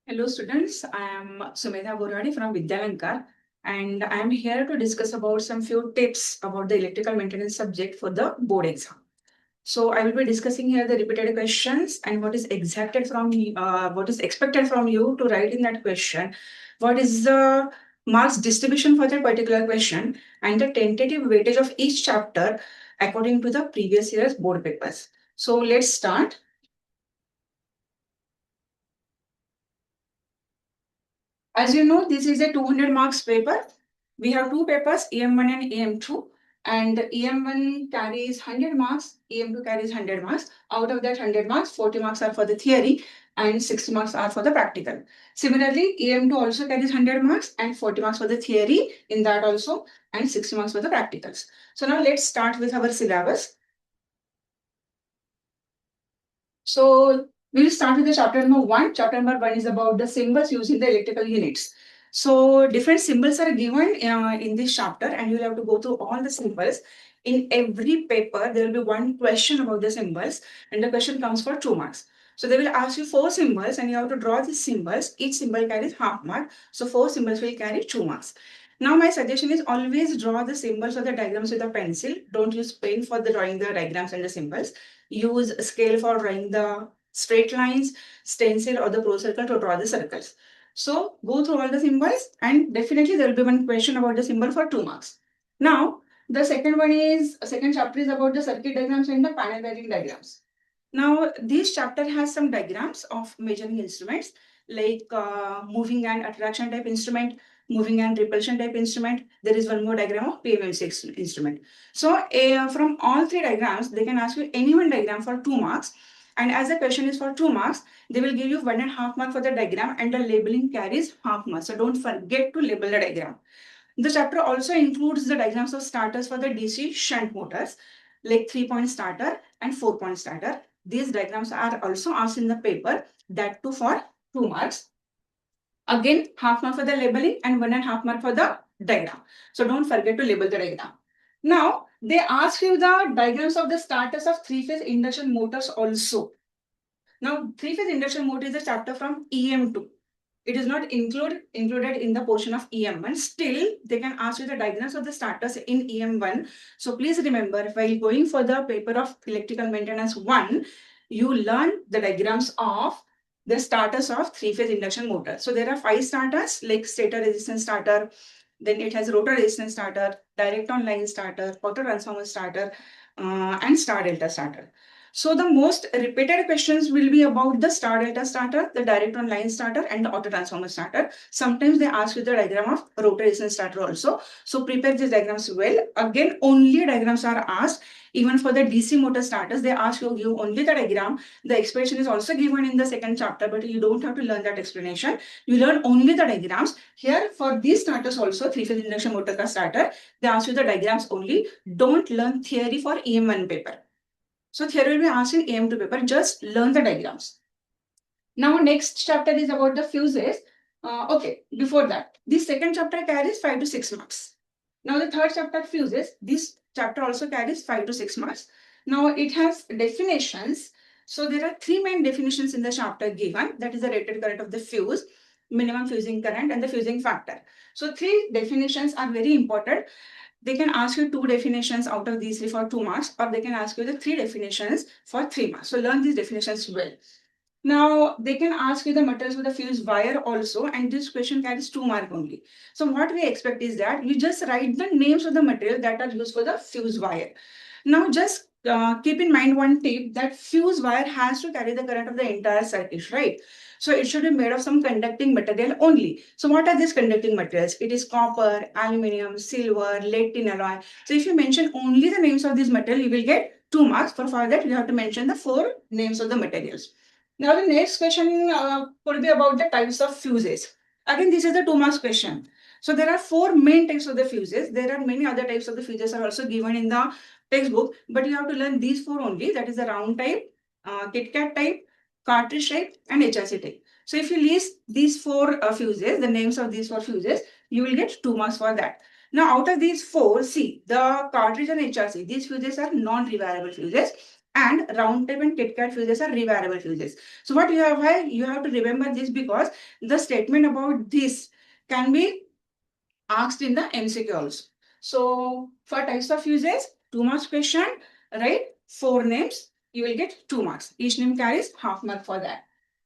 Hello students, I am Sumedha Boradi from Vidyalankar and I am here to discuss about some few tips about the electrical maintenance subject for the board exam. So I will be discussing here the repeated questions and what is what is expected from you to write in that question, what is the marks distribution for that particular question and the tentative weightage of each chapter according to the previous year's board papers. So let's start. As you know, this is a 200 marks paper. We have two papers, EM1 and EM2. And EM1 carries 100 marks, EM2 carries 100 marks. Out of that 100 marks, 40 marks are for the theory and 60 marks are for the practical. Similarly, EM2 also carries 100 marks and 40 marks for the theory in that also and 60 marks for the practicals. So now let's start with our syllabus. So we'll start with the chapter number 1. Chapter number 1 is about the symbols used in the electrical units. So different symbols are given in this chapter and you'll have to go through all the symbols. In every paper, there will be one question about the symbols and the question comes for 2 marks. So they will ask you 4 symbols and you have to draw these symbols. Each symbol carries half mark. So 4 symbols will carry 2 marks. Now my suggestion is always draw the symbols or the diagrams with a pencil. Don't use pen for the drawing the diagrams and the symbols. Use scale for drawing the straight lines, stencil or the pro circle to draw the circles. So go through all the symbols and definitely there will be one question about the symbol for 2 marks. Now, the second chapter is about the circuit diagrams and the panel wiring diagrams. Now, this chapter has some diagrams of measuring instruments like moving and attraction type instrument, moving and repulsion type instrument. There is one more diagram of PMMC instrument. So from all 3 diagrams, they can ask you any one diagram for 2 marks. And as the question is for 2 marks, they will give you 1.5 mark for the diagram and the labeling carries half mark. So don't forget to label the diagram. The chapter also includes the diagrams of starters for the DC shunt motors, like 3-point starter and 4-point starter. These diagrams are also asked in the paper, that too for 2 marks. Again, half mark for the labeling and 1.5 mark for the diagram. So don't forget to label the diagram. Now, they ask you the diagrams of the starters of 3-phase induction motors also. Now, 3-phase induction motor is a chapter from EM2. It is not included in the portion of EM1. Still, they can ask you the diagrams of the starters in EM1. So please remember, while going for the paper of electrical maintenance 1, you learn the diagrams of the starters of 3-phase induction motor. So there are 5 starters like stator resistance starter, then it has rotor resistance starter, direct on line starter, auto transformer starter, and star delta starter. So the most repeated questions will be about the star delta starter, the direct on line starter, and the auto transformer starter. Sometimes they ask you the diagram of rotor resistance starter also. So prepare these diagrams well. Again, only diagrams are asked. Even for the DC motor starters, they ask you give only the diagram. The explanation is also given in the second chapter, but you don't have to learn that explanation. You learn only the diagrams. Here, for these starters also, 3-phase induction motor starter, they ask you the diagrams only. Don't learn theory for EM1 paper. So theory will be asked in EM2 paper. Just learn the diagrams. Now, next chapter is about the fuses. Okay, before that, this second chapter carries 5 to 6 marks. Now, the third chapter fuses, this chapter also carries 5 to 6 marks. Now, it has definitions. So there are 3 main definitions in the chapter given. That is the rated current of the fuse, minimum fusing current, and the fusing factor. So 3 definitions are very important. They can ask you 2 definitions out of these 3 for 2 marks, or they can ask you the 3 definitions for 3 marks. So learn these definitions well. Now, they can ask you the materials with the fuse wire also, and this question carries 2 marks only. So what we expect is that you just write the names of the material that are used for the fuse wire. Now, just keep in mind one tip, that fuse wire has to carry the current of the entire circuit, right? So it should be made of some conducting material only. So what are these conducting materials? It is copper, aluminium, silver, lead tin alloy. So if you mention only the names of this material, you will get 2 marks. For that, you have to mention the 4 names of the materials. Now the next question could be about the types of fuses. Again, this is a 2 marks question. So there are 4 main types of the fuses. There are many other types of the fuses are also given in the textbook, but you have to learn these 4 only. That is the round type, Kit Kat type, cartridge type, and HRC type. So if you list these 4 fuses, the names of these 4 fuses, you will get 2 marks for that. Now out of these 4, see, the cartridge and HRC, these fuses are non-rewirable fuses. and round trip and KitKat fuses are revariable fuses. So what you have, you have to remember this because the statement about this can be asked in the MCQ also. So for types of fuses, 2 marks question, right? 4 names, you will get 2 marks. Each name carries half mark for that.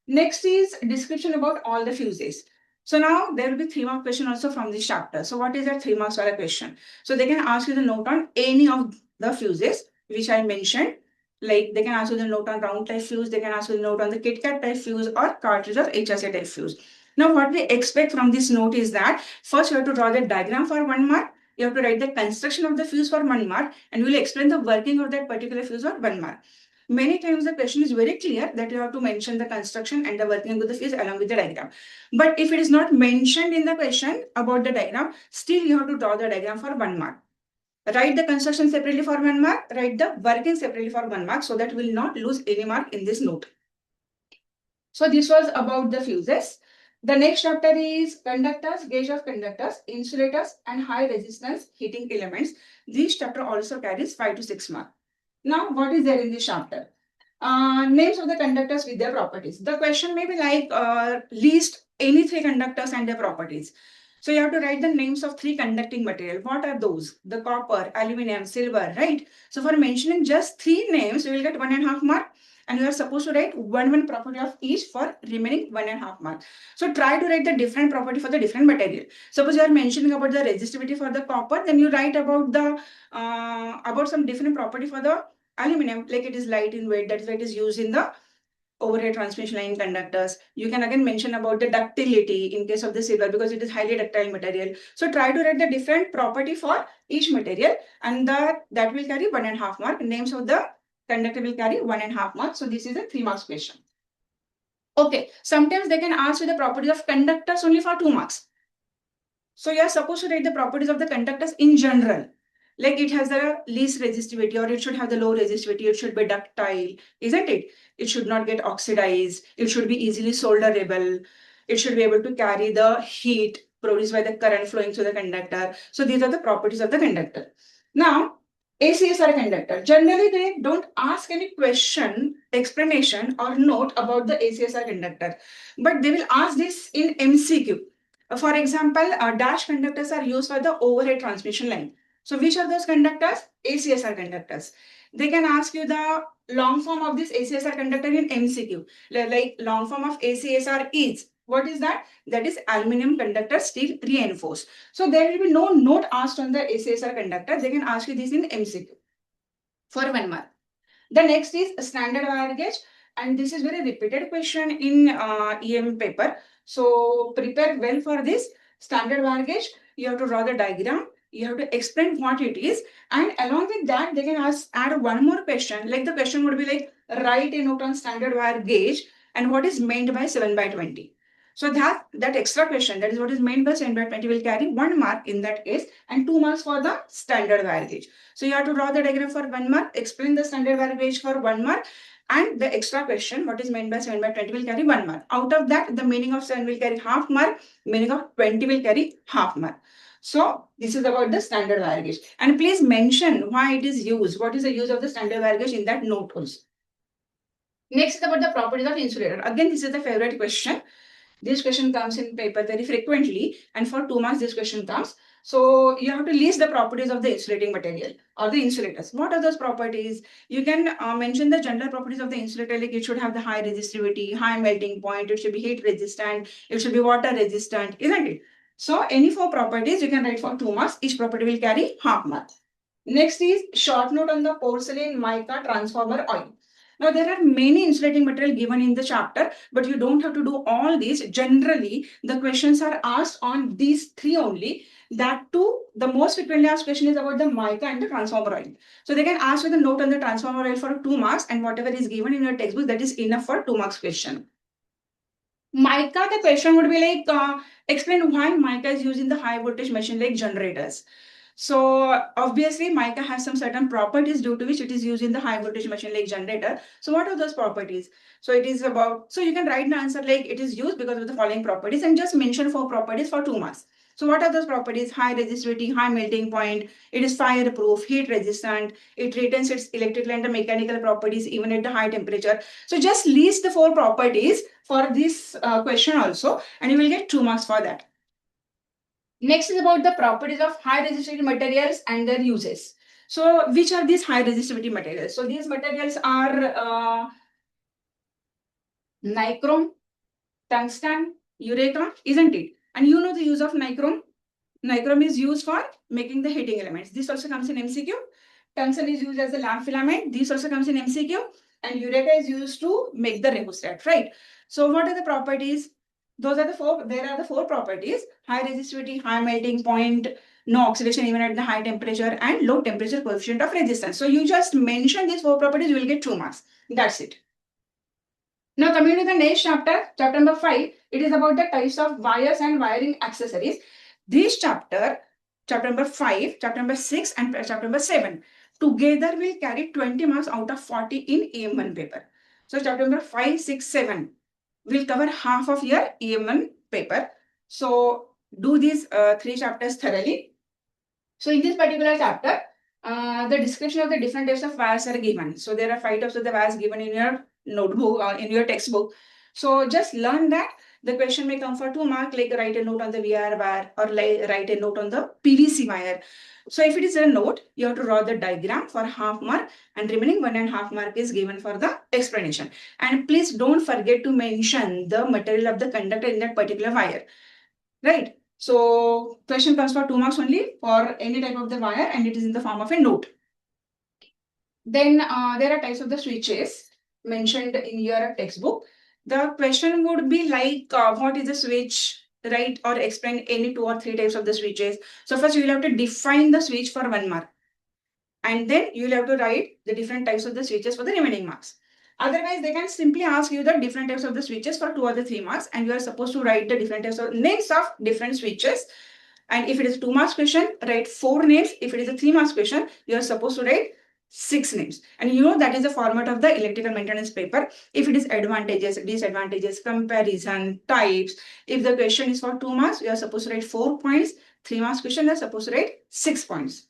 Next is description about all the fuses. So now there will be 3 mark question also from this chapter. So what is that 3 marks a question? So they can ask you the note on any of the fuses which I mentioned. Like they can ask you the note on round type fuse, they can ask you the note on the KitKat type fuse or cartridge or HSC type fuse. Now what we expect from this note is that first you have to draw the diagram for 1 mark, you have to write the construction of the fuse for 1 mark, and we will explain the working of that particular fuse for 1 mark. Many times the question is very clear that you have to mention the construction and the working of the fuse along with the diagram. But if it is not mentioned in the question about the diagram, still you have to draw the diagram for 1 mark. Write the construction separately for 1 mark, write the working separately for 1 mark so that we will not lose any mark in this note. So this was about the fuses. The next chapter is conductors, gauge of conductors, insulators, and high resistance heating elements. This chapter also carries 5 to 6 marks. Now, what is there in this chapter? Names of the conductors with their properties. The question may be like list any 3 conductors and their properties. So you have to write the names of 3 conducting material. What are those? The copper, aluminum, silver, right? So for mentioning just 3 names, you will get 1.5 mark. And you are supposed to write one property of each for remaining 1.5 mark. So try to write the different property for the different material. Suppose you are mentioning about the resistivity for the copper, then you write about the about some different property for the aluminum, like it is light in weight, that is why it is used in the overhead transmission line conductors. You can again mention about the ductility in case of the silver because it is highly ductile material. So try to write the different property for each material, and that will carry 1.5 mark. Names of the conductor will carry 1.5 marks. So this is a 3 marks question. Okay, sometimes they can ask you the properties of conductors only for 2 marks. So you are supposed to write the properties of the conductors in general. Like it has the least resistivity, or it should have the low resistivity, it should be ductile, isn't it? It should not get oxidized, it should be easily solderable, it should be able to carry the heat produced by the current flowing through the conductor. So these are the properties of the conductor. Now, ACSR conductor. Generally, they don't ask any question, explanation, or note about the ACSR conductor, but they will ask this in MCQ. For example, dash conductors are used for the overhead transmission line. So which are those conductors? ACSR conductors. They can ask you the long form of this ACSR conductor in MCQ. Like long form of ACSR is, what is that? That is aluminum conductor steel reinforced. So there will be no note asked on the ACSR conductor. They can ask you this in MCQ for 1 mark. The next is standard wire gauge, and this is very repeated question in EM paper. So prepare well for this standard wire gauge. You have to draw the diagram. You have to explain what it is, and along with that, they can add one more question. Like the question would be like, write a note on standard wire gauge and what is meant by 7/20. So that extra question, that is what is meant by 7/20, will carry 1 mark in that case and 2 marks for the standard wire gauge. So you have to draw the diagram for 1 mark, explain the standard wire gauge for 1 mark, and the extra question, what is meant by 7/20, will carry 1 mark. Out of that, the meaning of 7 will carry half mark, meaning of 20 will carry half mark. So this is about the standard wire gauge. And please mention why it is used. What is the use of the standard wire gauge in that note also. Next is about the properties of insulator. Again, this is the favorite question. This question comes in paper very frequently, and for 2 marks this question comes. So you have to list the properties of the insulating material or the insulators. What are those properties? You can mention the general properties of the insulator, like it should have the high resistivity, high melting point, it should be heat resistant, it should be water resistant, isn't it? So any 4 properties you can write for 2 marks. Each property will carry half mark. Next is short note on the porcelain mica transformer oil. Now, there are many insulating material given in the chapter, but you don't have to do all these. Generally, the questions are asked on these 3 only. That too, the most frequently asked question is about the mica and the transformer oil. So they can ask you the note on the transformer oil for 2 marks, and whatever is given in your textbook, that is enough for 2 marks question. Mica, the question would be like, explain why mica is used in the high voltage machine like generators. So obviously mica has some certain properties due to which it is used in the high voltage machine like generator. So what are those properties? So it is about, so you can write the answer like it is used because of the following properties and just mention 4 properties for 2 marks. So what are those properties? High resistivity, high melting point, it is fireproof, heat resistant, it retains its electrical and mechanical properties even at the high temperature. So just list the 4 properties for this question also, and you will get 2 marks for that. Next is about the properties of high resistivity materials and their uses. So which are these high resistivity materials? So these materials are nichrome, tungsten, urethane, isn't it? And you know the use of nichrome. Nichrome is used for making the heating elements. This also comes in MCQ. Tungsten is used as a lamp filament. This also comes in MCQ. And urethane is used to make the rheostat, right? So what are the properties? Those are the 4. There are the 4 properties: high resistivity, high melting point, no oxidation even at the high temperature, and low temperature coefficient of resistance. So you just mention these 4 properties, you will get 2 marks. That's it. Now coming to the next chapter, chapter number 5, it is about the types of wires and wiring accessories. This chapter number 5, chapter number 6 and chapter number 7 together will carry 20 marks out of 40 in EM1 paper. So chapter number 5, 6, 7 will cover half of your EM1 paper. So do these 3 chapters thoroughly. So in this particular chapter, the description of the different types of wires are given. So there are 5 types of the wires given in your notebook or in your textbook. So just learn that. The question may come for 2 marks, like write a note on the VR wire or like write a note on the PVC wire. So if it is a note, you have to draw the diagram for half mark, and remaining 1.5 mark is given for the explanation. And please don't forget to mention the material of the conductor in that particular wire, right? So question comes for 2 marks only for any type of the wire, and it is in the form of a note. Then there are types of the switches mentioned in your textbook. The question would be like, what is a switch, right? Or explain any 2 or 3 types of the switches. So first you will have to define the switch for 1 mark. And then you will have to write the different types of the switches for the remaining marks. Otherwise, they can simply ask you the different types of the switches for 2 or 3 marks, and you are supposed to write the different types of names of different switches. And if it is a 2 marks question, write 4 names. If it is a 3 marks question, you are supposed to write 6 names. And you know that is the format of the electrical maintenance paper. If it is advantages, disadvantages, comparison, types, if the question is for 2 marks, you are supposed to write 4 points. 3 marks question, you are supposed to write 6 points.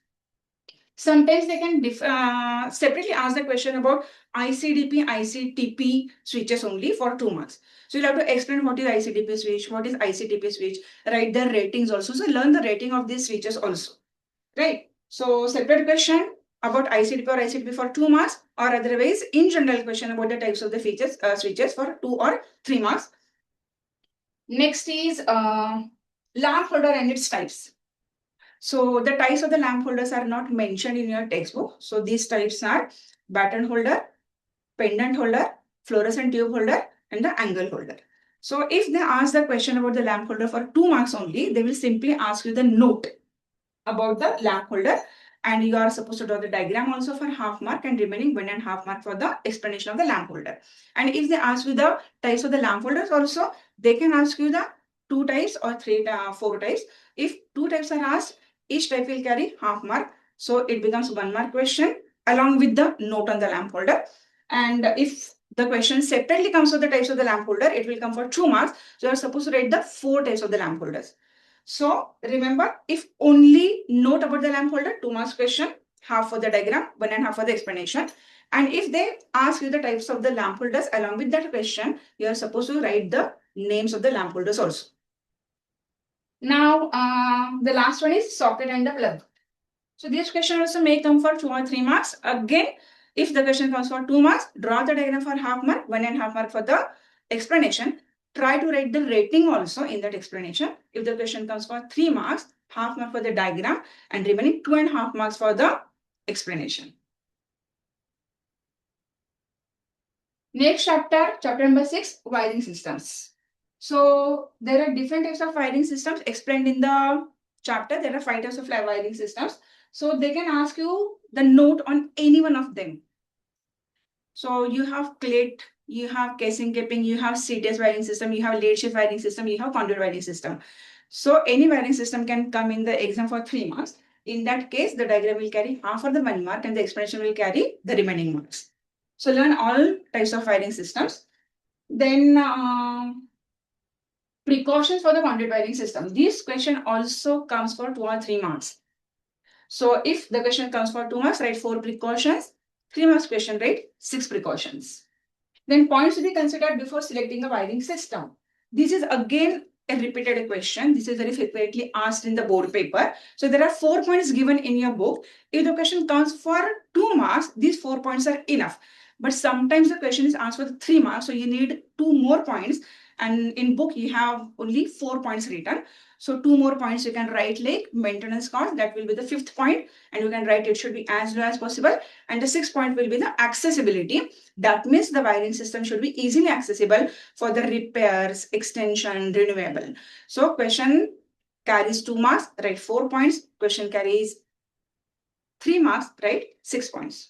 Sometimes they can separately ask the question about ICDP, ICTP switches only for 2 marks. So you'll have to explain what is ICDP switch, what is ICTP switch, write the ratings also. So learn the rating of these switches also, right? So separate question about ICDP or ICTP for 2 marks, or otherwise in general question about the types of the features switches for 2 or 3 marks. Next is lamp holder and its types. So the types of the lamp holders are not mentioned in your textbook. So these types are baton holder, pendant holder, fluorescent tube holder, and the angle holder. So if they ask the question about the lamp holder for 2 marks only, they will simply ask you the note about the lamp holder, and you are supposed to draw the diagram also for half mark, and remaining 1.5 mark for the explanation of the lamp holder. And if they ask you the types of the lamp holders also, they can ask you the 2 types or 4 types. If 2 types are asked, each type will carry half mark. So it becomes 1 mark question along with the note on the lamp holder. And if the question separately comes with the types of the lamp holder, it will come for 2 marks. So you are supposed to write the 4 types of the lamp holders. So remember, if only note about the lamp holder, 2 marks question, half for the diagram, 1.5 for the explanation. And if they ask you the types of the lamp holders along with that question, you are supposed to write the names of the lamp holders also. Now, the last one is socket and the plug. So this question also may come for 2 or 3 marks. Again, if the question comes for 2 marks, draw the diagram for half mark, 1.5 mark for the explanation. Try to write the rating also in that explanation. If the question comes for 3 marks, half mark for the diagram, and remaining 2.5 marks for the explanation. Next chapter, chapter number 6, wiring systems. So there are different types of wiring systems explained in the chapter. There are 5 types of wiring systems. So they can ask you the note on any one of them. So you have clit, you have casing capping, you have CTS wiring system, you have lead shift wiring system, you have conduit wiring system. So any wiring system can come in the exam for 3 marks. In that case, the diagram will carry half of the 1 mark and the explanation will carry the remaining marks. So learn all types of wiring systems. Then Precautions for the conduit wiring system. This question also comes for 2 or 3 marks. So if the question comes for 2 marks, write 4 precautions. 3 marks question, write 6 precautions. Then points to be considered before selecting a wiring system. This is again a repeated question. This is very frequently asked in the board paper. So there are 4 points given in your book. If the question comes for 2 marks, these 4 points are enough. But sometimes the question is asked for 3 marks, so you need 2 more points. And in book, you have only 4 points written. So 2 more points you can write like maintenance cost. That will be the 5th point. And you can write it should be as low as possible. And the 6th point will be the accessibility. That means the wiring system should be easily accessible for the repairs, extension, renewable. So question carries 2 marks, write 4 points. Question carries 3 marks, write 6 points.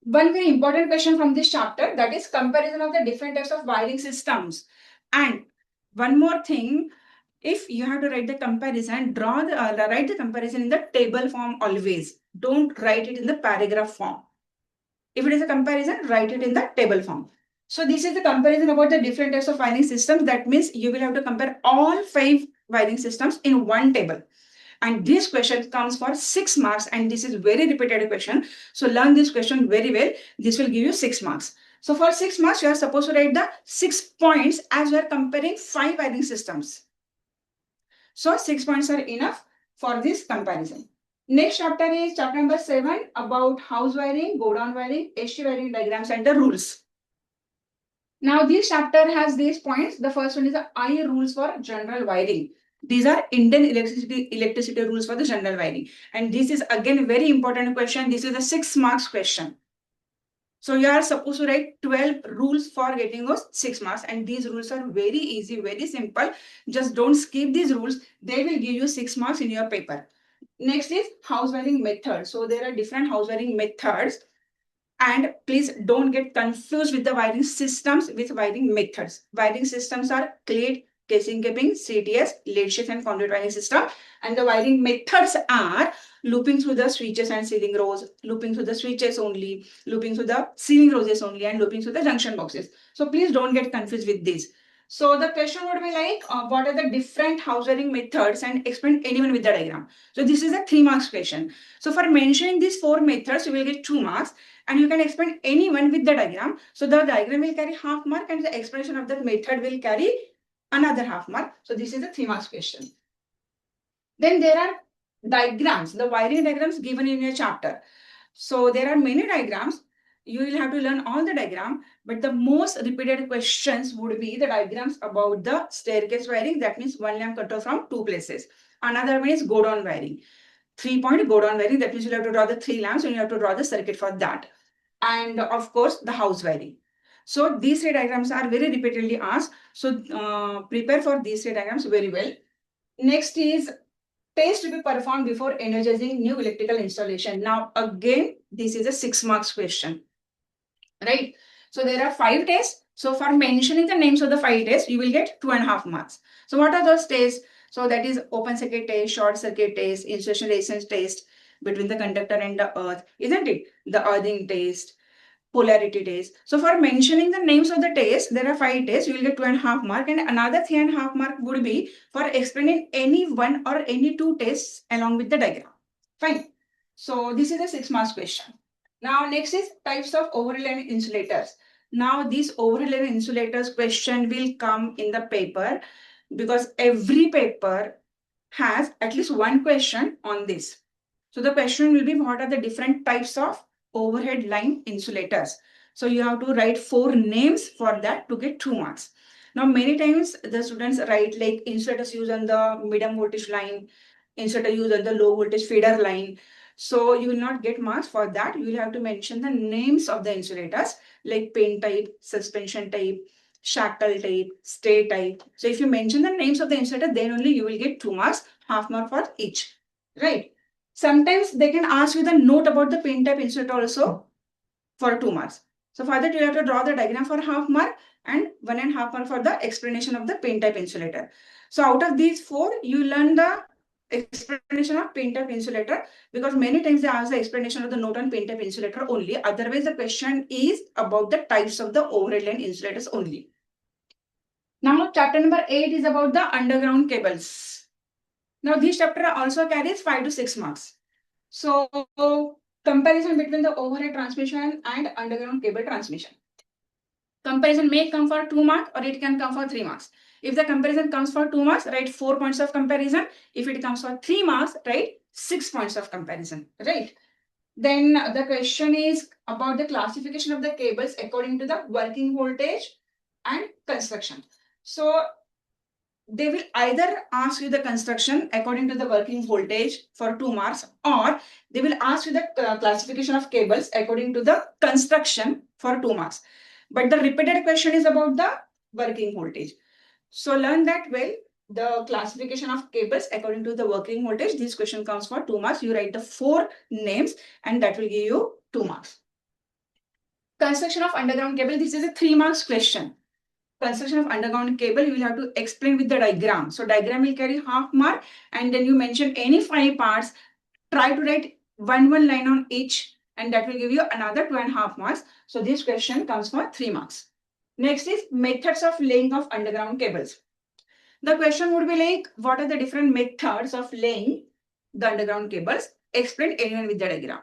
One very important question from this chapter, that is comparison of the different types of wiring systems. And one more thing, if you have to write the comparison, write the comparison in the table form always. Don't write it in the paragraph form. If it is a comparison, write it in the table form. So this is the comparison about the different types of wiring systems. That means you will have to compare all 5 wiring systems in one table. And this question comes for 6 marks, and this is very repeated question. So learn this question very well. This will give you 6 marks. So for 6 marks, you are supposed to write the 6 points as we are comparing 5 wiring systems. So 6 points are enough for this comparison. Next chapter is chapter number 7 about house wiring, go down wiring, HT wiring diagrams and the rules. Now this chapter has these points. The first one is the I rules for general wiring. These are Indian electricity rules for the general wiring. And this is again very important question. This is a 6 marks question. So you are supposed to write 12 rules for getting those 6 marks. And these rules are very easy, very simple. Just don't skip these rules. They will give you 6 marks in your paper. Next is house wiring method. So there are different house wiring methods. And please don't get confused with the wiring systems with wiring methods. Wiring systems are clad, casing capping, CTS, lead sheath and conduit wiring system. And the wiring methods are looping through the switches and sealing rows, looping through the switches only, looping through the sealing roses only, and looping through the junction boxes. So please don't get confused with this. So the question would be like, what are the different house wiring methods, and explain anyone with the diagram. So this is a 3 marks question. So for mentioning these 4 methods, you will get 2 marks. And you can explain anyone with the diagram. So the diagram will carry half mark and the explanation of that method will carry another half mark. So this is a 3 marks question. Then there are diagrams, the wiring diagrams given in your chapter. So there are many diagrams. You will have to learn all the diagram, but the most repeated questions would be the diagrams about the staircase wiring. That means 1 lamp control from 2 places. Another one is go down wiring. 3-point go down wiring. That means you have to draw the 3 lamps and you have to draw the circuit for that. And of course, the house wiring. So these 3 diagrams are very repeatedly asked. So prepare for these 3 diagrams very well. Next is test to be performed before energizing new electrical installation. Now again, this is a 6 marks question, right? So there are 5 tests. So for mentioning the names of the 5 tests, you will get 2.5 marks. So what are those tests? So that is open circuit test, short circuit test, insulation resistance test between the conductor and the earth, isn't it? The earthing test, polarity test. So for mentioning the names of the tests, there are 5 tests. You will get 2.5 mark, and another 3.5 mark would be for explaining any one or any 2 tests along with the diagram. Fine. So this is a 6 marks question. Now next is types of overhead line insulators. Now this overhead line insulators question will come in the paper because every paper has at least one question on this. So the question will be, what are the different types of overhead line insulators? So you have to write 4 names for that to get 2 marks. Now many times the students write like insulators used on the medium voltage line, insulator used on the low voltage feeder line. So you will not get marks for that. You will have to mention the names of the insulators like pin type, suspension type, shackle type, stay type. So if you mention the names of the insulator, then only you will get 2 marks, half mark for each, right? Sometimes they can ask you the note about the pin type insulator also for 2 marks. So for that, you have to draw the diagram for half mark and 1.5 mark for the explanation of the pin type insulator. So out of these 4, you learn the explanation of pin-type insulator, because many times they ask the explanation of the note on pin-type insulator only. Otherwise, the question is about the types of the overhead line insulators only. Now, chapter number 8 is about the underground cables. Now, this chapter also carries 5 to 6 marks. So, comparison between the overhead transmission and underground cable transmission. Comparison may come for 2 marks or it can come for 3 marks. If the comparison comes for 2 marks, write 4 points of comparison. If it comes for 3 marks, write 6 points of comparison, right? Then the question is about the classification of the cables according to the working voltage and construction. So they will either ask you the construction according to the working voltage for 2 marks, or they will ask you the classification of cables according to the construction for 2 marks. But the repeated question is about the working voltage. So learn that well. The classification of cables according to the working voltage. This question comes for 2 marks. You write the 4 names and that will give you 2 marks. Construction of underground cable. This is a 3 marks question. Construction of underground cable, you will have to explain with the diagram. So diagram will carry half mark, and then you mention any 5 parts. Try to write one line on each, and that will give you another 2.5 marks. So this question comes for 3 marks. Next is methods of laying of underground cables. The question would be like, what are the different methods of laying the underground cables? Explain anyone with the diagram.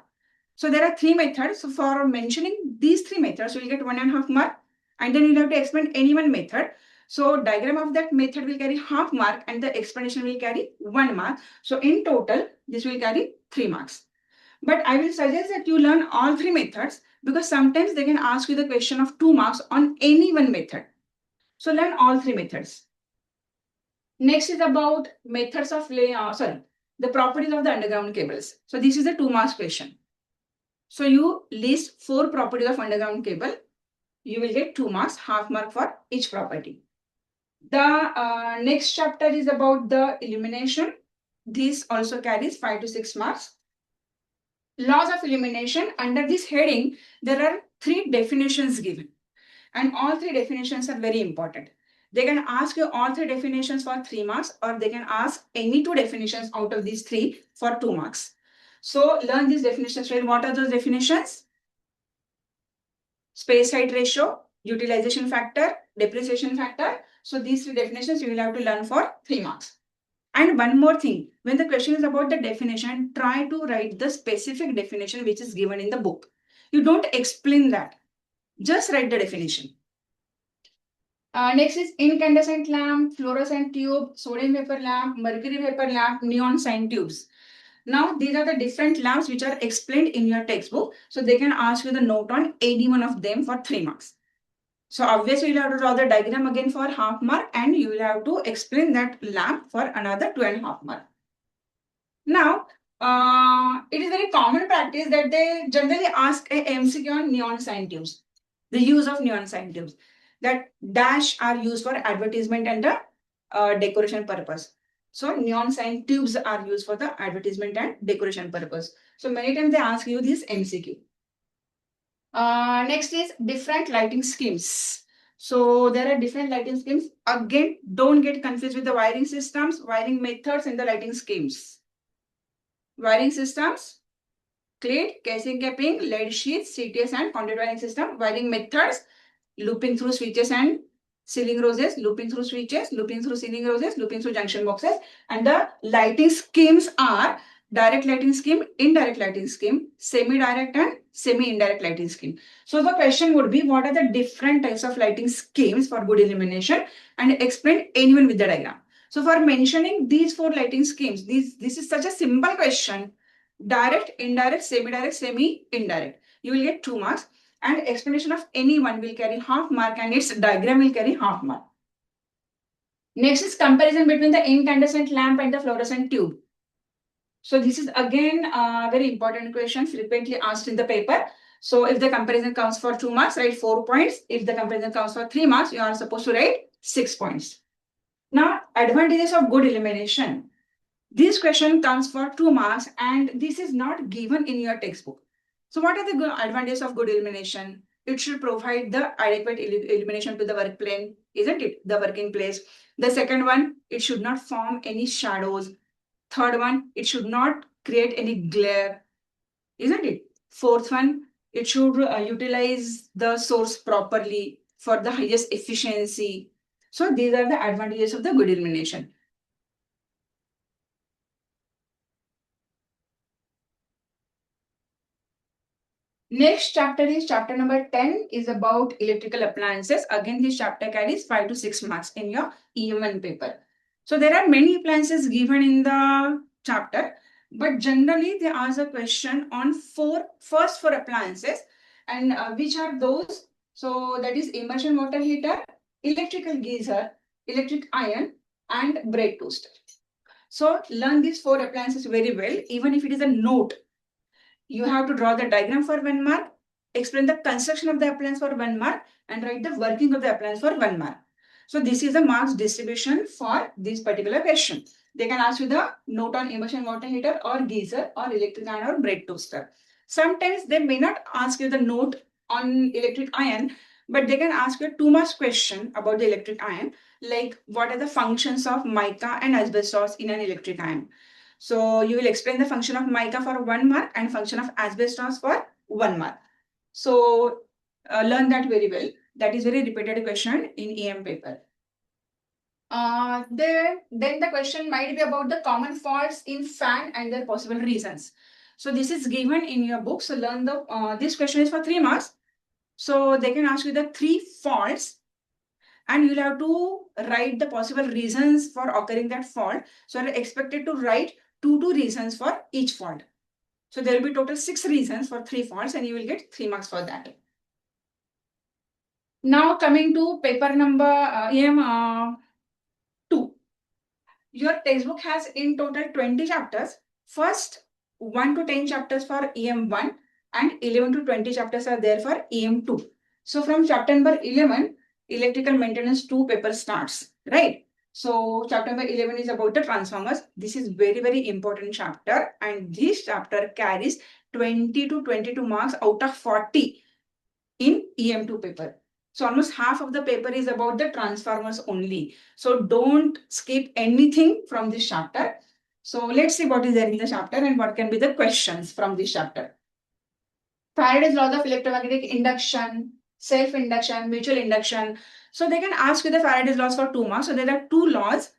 So there are 3 methods. So for mentioning these 3 methods, you will get 1.5 mark. And then you have to explain any one method. So diagram of that method will carry half mark and the explanation will carry 1 mark. So in total, this will carry 3 marks. But I will suggest that you learn all 3 methods, because sometimes they can ask you the question of 2 marks on any one method. So learn all 3 methods. Next is about methods of the properties of the underground cables. So this is a 2 marks question. So you list 4 properties of underground cable. You will get 2 marks, half mark for each property. The next chapter is about the illumination. This also carries 5 to 6 marks. Laws of illumination. Under this heading, there are 3 definitions given. And all 3 definitions are very important. They can ask you all 3 definitions for 3 marks, or they can ask any 2 definitions out of these 3 for 2 marks. So learn these definitions. What are those definitions? Space height ratio, utilization factor, depreciation factor. So these 3 definitions you will have to learn for 3 marks. And one more thing, when the question is about the definition, try to write the specific definition which is given in the book. You don't explain that. Just write the definition. Next is incandescent lamp, fluorescent tube, sodium vapor lamp, mercury vapor lamp, neon sign tubes. Now, these are the different lamps which are explained in your textbook. So they can ask you the note on any one of them for 3 marks. So obviously, you'll have to draw the diagram again for half mark, and you will have to explain that lamp for another 2.5 mark. Now, it is very common practice that they generally ask a MCQ on neon sign tubes. The use of neon sign tubes. That dash are used for advertisement and the decoration purpose. So neon sign tubes are used for the advertisement and decoration purpose. So many times they ask you this MCQ. Next is different lighting schemes. So there are different lighting schemes. Again, don't get confused with the wiring systems, wiring methods, and the lighting schemes. Wiring systems, cleat, casing capping, lead sheets, CTS, and conduit wiring system. Wiring methods, looping through switches and ceiling roses, looping through switches, looping through ceiling roses, looping through junction boxes. And the lighting schemes are direct lighting scheme, indirect lighting scheme, semi-direct and semi-indirect lighting scheme. So the question would be, what are the different types of lighting schemes for good illumination, and explain anyone with the diagram. So for mentioning these 4 lighting schemes, this is such a simple question. Direct, indirect, semi-direct, semi-indirect. You will get 2 marks. And explanation of any one will carry half mark, and its diagram will carry half mark. Next is comparison between the incandescent lamp and the fluorescent tube. So this is again a very important question, frequently asked in the paper. So if the comparison comes for 2 marks, write 4 points. If the comparison comes for 3 marks, you are supposed to write 6 points. Now, advantages of good illumination. This question comes for 2 marks, and this is not given in your textbook. So what are the advantages of good illumination? It should provide the adequate illumination to the work plane, isn't it? The working place. The second one, it should not form any shadows. Third one, it should not create any glare, isn't it? Fourth one, it should utilize the source properly for the highest efficiency. So these are the advantages of the good illumination. Next chapter is chapter number 10 is about electrical appliances. Again, this chapter carries 5 to 6 marks in your EM1 paper. So there are many appliances given in the chapter, but generally they ask a question on first four appliances, and which are those? So that is immersion water heater, electrical geyser, electric iron, and bread toaster. So learn these four appliances very well. Even if it is a note, you have to draw the diagram for 1 mark, explain the construction of the appliance for 1 mark, and write the working of the appliance for 1 mark. So this is the marks distribution for this particular question. They can ask you the note on immersion water heater or geyser or electric iron or bread toaster. Sometimes they may not ask you the note on electric iron, but they can ask you a 2 marks question about the electric iron, like what are the functions of mica and asbestos in an electric iron. So you will explain the function of mica for 1 mark and function of asbestos for 1 mark. So learn that very well. That is very repeated question in EM paper. Then the question might be about the common faults in fan and their possible reasons. So this is given in your book. So learn the this question is for 3 marks. So they can ask you the 3 faults, and you'll have to write the possible reasons for occurring that fault. So you're expected to write 2 reasons for each fault. So there will be total 6 reasons for 3 faults, and you will get 3 marks for that. Now coming to paper number EM2. Your textbook has in total 20 chapters. First 1 to 10 chapters for EM1 and 11 to 20 chapters are there for EM2. So from chapter number 11, electrical maintenance 2 paper starts, right? So chapter number 11 is about the transformers. This is very, very important chapter, and this chapter carries 20 to 22 marks out of 40 in EM2 paper. So almost half of the paper is about the transformers only. So don't skip anything from this chapter. So let's see what is there in the chapter and what can be the questions from this chapter. Faraday's laws of electromagnetic induction, self-induction, mutual induction. So they can ask you the Faraday's laws for 2 marks. So there are 2 laws.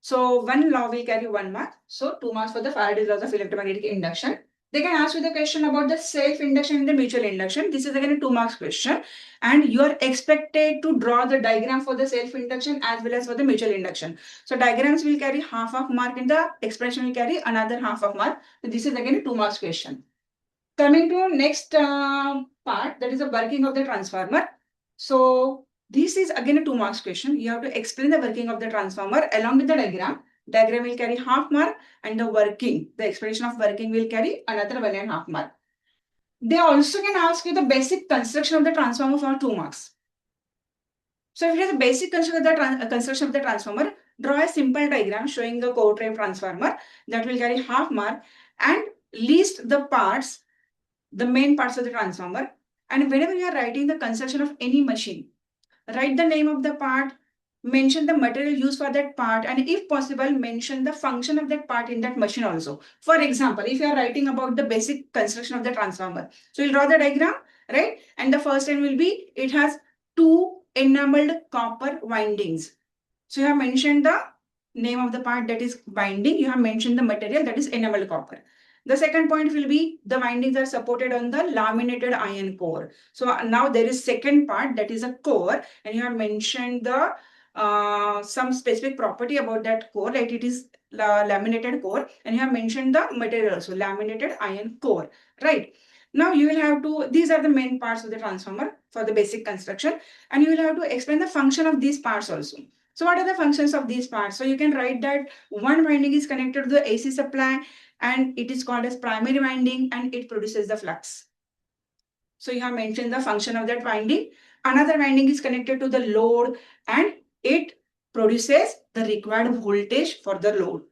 So one law will carry 1 mark. So 2 marks for the Faraday's laws of electromagnetic induction. They can ask you the question about the self-induction and the mutual induction. This is again a 2 marks question. And you are expected to draw the diagram for the self-induction as well as for the mutual induction. So diagrams will carry half of mark and the expression will carry another half of mark. So this is again a 2 marks question. Coming to next part, that is the working of the transformer. So this is again a 2 marks question. You have to explain the working of the transformer along with the diagram. Diagram will carry half mark, and the explanation of working will carry another 1.5 mark. They also can ask you the basic construction of the transformer for 2 marks. So if it is a basic construction of the transformer, draw a simple diagram showing the core type transformer. That will carry half mark, and list the parts, the main parts of the transformer. And whenever you are writing the construction of any machine, write the name of the part, mention the material used for that part, and if possible, mention the function of that part in that machine also. For example, if you are writing about the basic construction of the transformer, so you'll draw the diagram, right? And the first line will be, it has 2 enameled copper windings. So you have mentioned the name of the part, that is winding. You have mentioned the material, that is enameled copper. The second point will be the windings are supported on the laminated iron core. So now there is second part, that is a core, and you have mentioned the some specific property about that core, like it is laminated core, and you have mentioned the material also, laminated iron core, right? Now you will have to, these are the main parts of the transformer for the basic construction, and you will have to explain the function of these parts also. So what are the functions of these parts? So you can write that one winding is connected to the AC supply, and it is called as primary winding, and it produces the flux. So you have mentioned the function of that winding. Another winding is connected to the load, and it produces the required voltage for the load.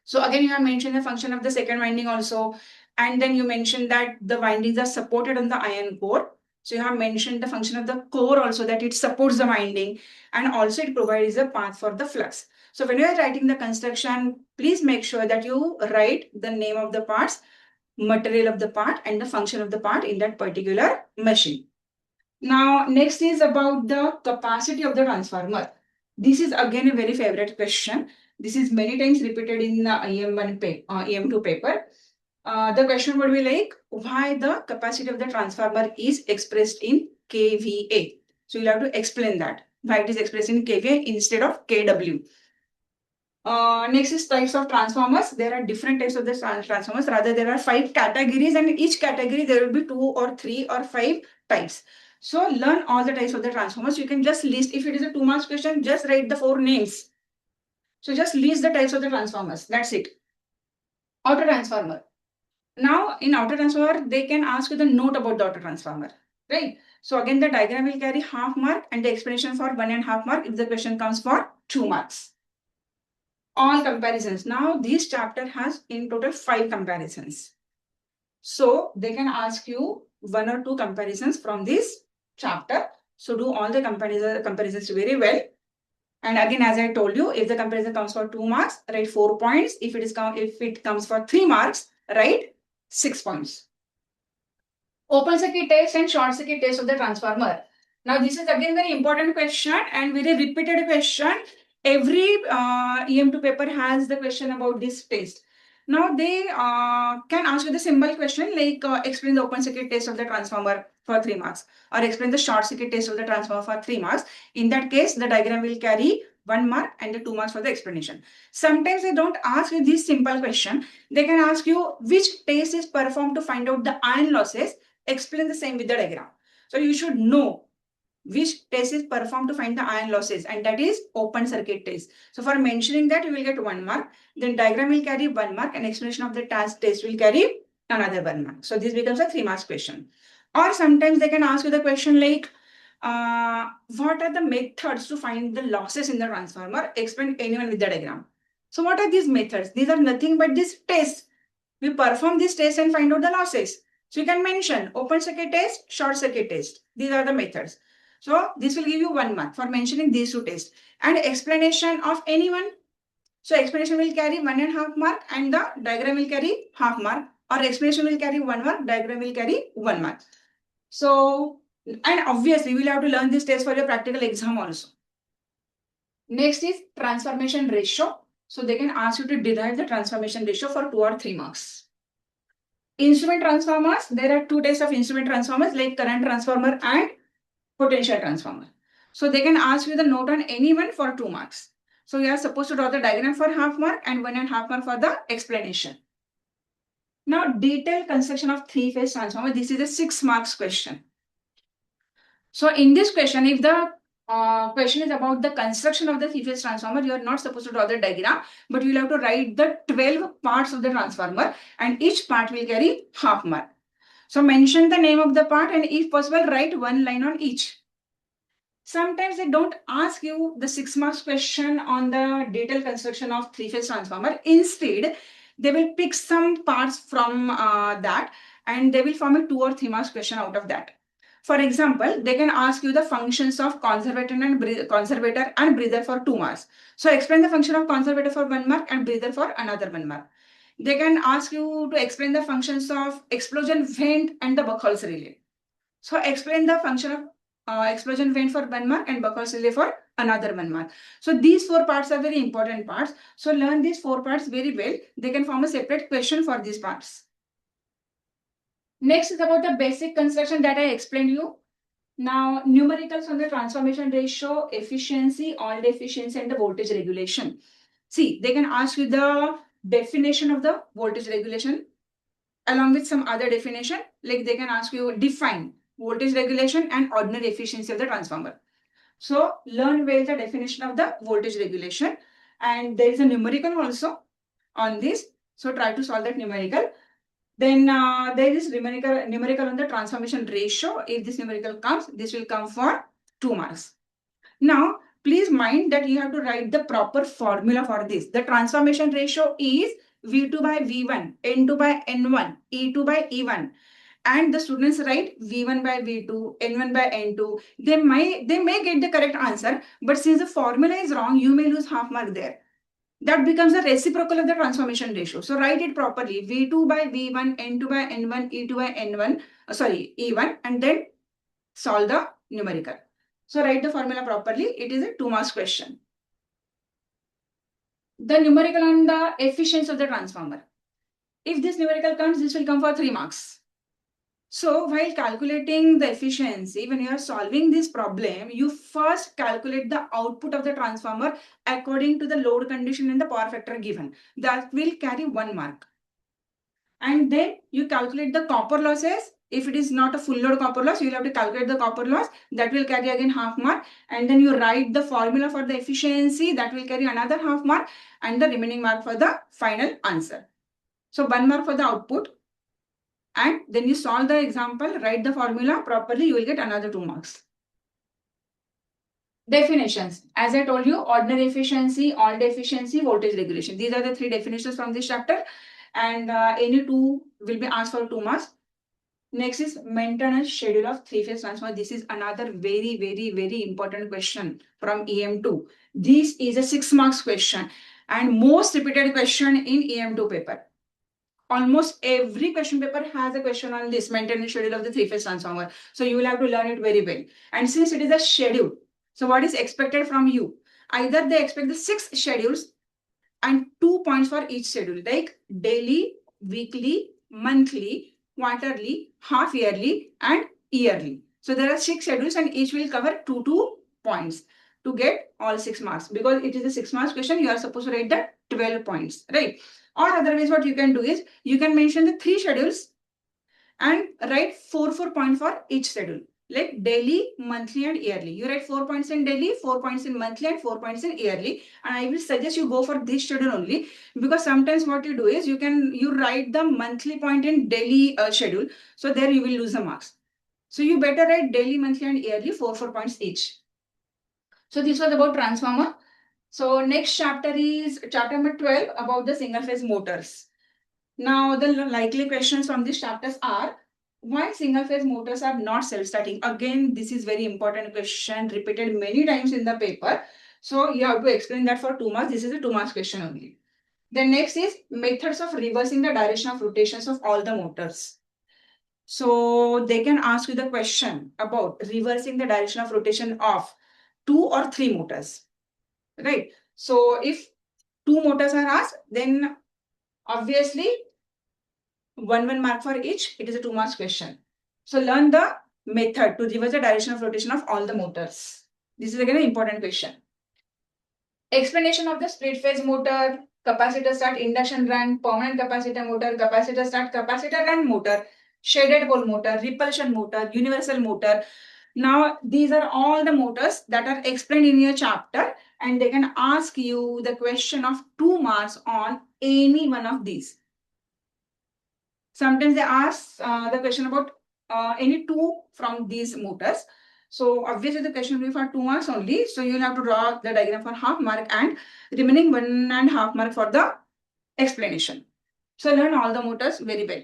So again, you have mentioned the function of the second winding also. And then you mentioned that the windings are supported on the iron core. So you have mentioned the function of the core also, that it supports the winding, and also it provides a path for the flux. So when you are writing the construction, please make sure that you write the name of the parts, material of the part, and the function of the part in that particular machine. Now, next is about the capacity of the transformer. This is again a very favorite question. This is many times repeated in the EM2 paper. The question would be like, why the capacity of the transformer is expressed in kVA? So you'll have to explain that, why it is expressed in kVA instead of kW. Next is types of transformers. There are different types of the transformers. Rather, there are 5 categories, and in each category there will be 2 or 3 or 5 types. So learn all the types of the transformers. You can just list, if it is a 2 marks question, just write the 4 names. So just list the types of the transformers. That's it. Auto transformer. Now in auto transformer, they can ask you the note about the auto transformer, right? So again, the diagram will carry half mark and the explanation for 1.5 mark if the question comes for 2 marks. All comparisons. Now this chapter has in total 5 comparisons. So they can ask you 1 or 2 comparisons from this chapter. So do all the comparisons very well. And again, as I told you, if the comparison comes for 2 marks, write 4 points. If it comes for 3 marks, write 6 points. Open circuit test and short circuit test of the transformer. Now this is again very important question and very repeated question. Every EM2 paper has the question about this test. Now they can ask you the simple question like explain the open circuit test of the transformer for 3 marks or explain the short circuit test of the transformer for 3 marks. In that case, the diagram will carry 1 mark and the 2 marks for the explanation. Sometimes they don't ask you this simple question. They can ask you which test is performed to find out the iron losses. Explain the same with the diagram. So you should know which test is performed to find the iron losses, and that is open circuit test. So for mentioning that, you will get 1 mark. Then diagram will carry 1 mark and explanation of the test will carry another 1 mark. So this becomes a 3 marks question. Or sometimes they can ask you the question like, what are the methods to find the losses in the transformer? Explain anyone with the diagram. So what are these methods? These are nothing but this test. We perform this test and find out the losses. So you can mention open circuit test, short circuit test. These are the methods. So this will give you 1 mark for mentioning these 2 tests. And explanation of anyone. So explanation will carry 1.5 mark and the diagram will carry half mark, or explanation will carry 1 mark, diagram will carry 1 mark. So, and obviously we'll have to learn this test for your practical exam also. Next is transformation ratio. So they can ask you to derive the transformation ratio for 2 or 3 marks. Instrument transformers, there are 2 types of instrument transformers like current transformer and potential transformer. So they can ask you the note on any one for 2 marks. So you are supposed to draw the diagram for half mark and 1.5 mark for the explanation. Now detailed construction of 3-phase transformer. This is a 6 marks question. So in this question, if the question is about the construction of the 3-phase transformer, you are not supposed to draw the diagram, but you will have to write the 12 parts of the transformer and each part will carry half mark. So mention the name of the part and if possible, write 1 line on each. Sometimes they don't ask you the 6 marks question on the detailed construction of 3-phase transformer. Instead, they will pick some parts from that and they will form a 2 or 3 marks question out of that. For example, they can ask you the functions of conservator and breather for 2 marks. So explain the function of conservator for 1 mark and breather for another 1 mark. They can ask you to explain the functions of explosion vent and the Buchholz relay. So explain the function of explosion vent for 1 mark and Buchholz relay for another 1 mark. So these 4 parts are very important parts. So learn these 4 parts very well. They can form a separate question for these parts. Next is about the basic construction that I explained you. Now numericals on the transformation ratio, efficiency, all efficiency and the voltage regulation. See, they can ask you the definition of the voltage regulation along with some other definition, like they can ask you define voltage regulation and ordinary efficiency of the transformer. So learn well the definition of the voltage regulation, and there is a numerical also on this. So try to solve that numerical. Then there is numerical on the transformation ratio. If this numerical comes, this will come for 2 marks. Now please mind that you have to write the proper formula for this. The transformation ratio is V2 by V1, N2 by N1, E2 by E1. and the students write V1 by V2, N1 by N2, they may get the correct answer, but since the formula is wrong, you may lose half mark there. That becomes the reciprocal of the transformation ratio. So write it properly. V2 by V1, N2 by N1, E2 by N1, E1, and then solve the numerical. So write the formula properly. It is a 2 marks question. The numerical on the efficiency of the transformer. If this numerical comes, this will come for 3 marks. So while calculating the efficiency, when you are solving this problem, you first calculate the output of the transformer according to the load condition and the power factor given. That will carry 1 mark. And then you calculate the copper losses. If it is not a full load copper loss, you will have to calculate the copper loss. That will carry again half mark. And then you write the formula for the efficiency. That will carry another half mark. And the remaining mark for the final answer. So 1 mark for the output. And then you solve the example, write the formula properly, you will get another 2 marks. Definitions. As I told you, ordinary efficiency, all-day efficiency, voltage regulation. These are the 3 definitions from this chapter. And any 2 will be asked for 2 marks. Next is maintenance schedule of 3-phase transformer. This is another very, very, very important question from EM2. This is a 6 marks question and most repeated question in EM2 paper. Almost every question paper has a question on this maintenance schedule of the 3-phase transformer. So you will have to learn it very well. And since it is a schedule, so what is expected from you? Either they expect the 6 schedules and 2 points for each schedule, like daily, weekly, monthly, quarterly, half yearly, and yearly. So there are 6 schedules and each will cover 2 points to get all 6 marks. Because it is a 6 marks question, you are supposed to write the 12 points, right? Or otherwise, what you can do is you can mention the 3 schedules and write 4 points for each schedule, like daily, monthly, and yearly. You write 4 points in daily, 4 points in monthly, and 4 points in yearly. And I will suggest you go for this schedule only, because sometimes what you do is you write the monthly point in daily schedule. So there you will lose the marks. So you better write daily, monthly, and yearly 4 points each. So this was about transformer. So next chapter is chapter number 12 about the single phase motors. Now the likely questions from these chapters are, why single phase motors are not self-starting? Again, this is very important question repeated many times in the paper. So you have to explain that for 2 marks. This is a 2 marks question only. Then next is methods of reversing the direction of rotations of all the motors. So they can ask you the question about reversing the direction of rotation of 2 or 3 motors. Right. So if 2 motors are asked, then obviously 1 mark for each. It is a 2 marks question. So learn the method to reverse the direction of rotation of all the motors. This is again an important question. Explanation of the split phase motor, capacitor start, induction run, permanent capacitor motor, capacitor start, capacitor run motor, shaded pole motor, repulsion motor, universal motor. Now, these are all the motors that are explained in your chapter, and they can ask you the question of 2 marks on any one of these. Sometimes they ask the question about any 2 from these motors. So obviously the question will be for 2 marks only. So you will have to draw the diagram for half mark and remaining 1.5 mark for the explanation. So learn all the motors very well.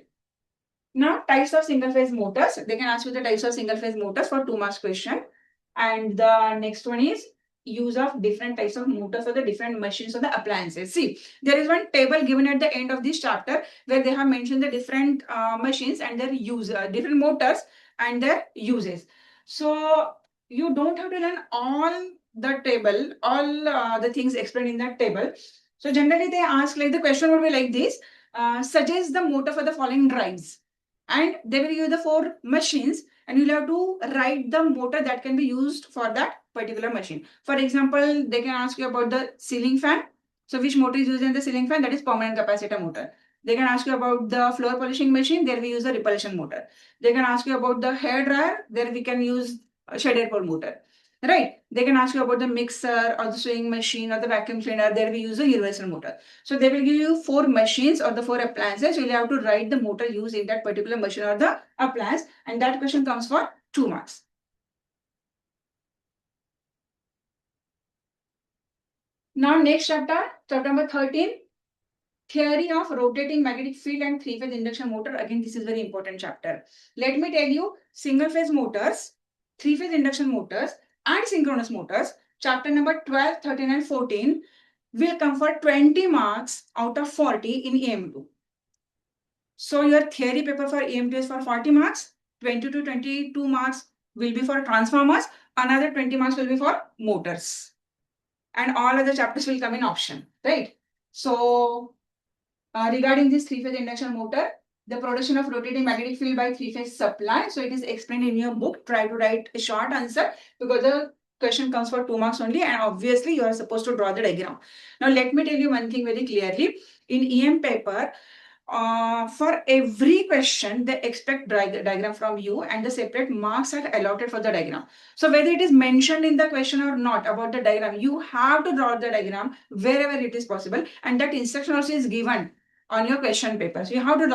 Now, types of single phase motors. They can ask you the types of single phase motors for 2 marks question. And the next one is use of different types of motors for the different machines or the appliances. See, there is one table given at the end of this chapter where they have mentioned the different machines and their different motors and their uses. So you don't have to learn all the table, all the things explained in that table. So generally they ask, like, the question would be like this: suggest the motor for the following drives. And they will give you the 4 machines and you'll have to write the motor that can be used for that particular machine. For example, they can ask you about the ceiling fan. So which motor is used in the ceiling fan? That is permanent capacitor motor. They can ask you about the floor polishing machine. There we use a repulsion motor. They can ask you about the hair dryer. There we can use a shaded pole motor. Right? They can ask you about the mixer or the sewing machine or the vacuum cleaner. There we use a universal motor. So they will give you 4 machines or the 4 appliances. You will have to write the motor used in that particular machine or the appliance. And that question comes for 2 marks. Now next chapter, chapter number 13. Theory of rotating magnetic field and three-phase induction motor. Again, this is very important chapter. Let me tell you, single-phase motors, three-phase induction motors, and synchronous motors. Chapter number 12, 13, and 14 will come for 20 marks out of 40 in EM2. So your theory paper for EM2 is for 40 marks. 20 to 22 marks will be for transformers. Another 20 marks will be for motors. And all other chapters will come in option, right? So regarding this three-phase induction motor, the production of rotating magnetic field by three-phase supply. So it is explained in your book. Try to write a short answer because the question comes for 2 marks only, and obviously you are supposed to draw the diagram. Now let me tell you one thing very clearly. In EM paper, for every question, they expect diagram from you, and the separate marks are allotted for the diagram. So whether it is mentioned in the question or not about the diagram, you have to draw the diagram wherever it is possible, and that instruction also is given on your question paper. So you have to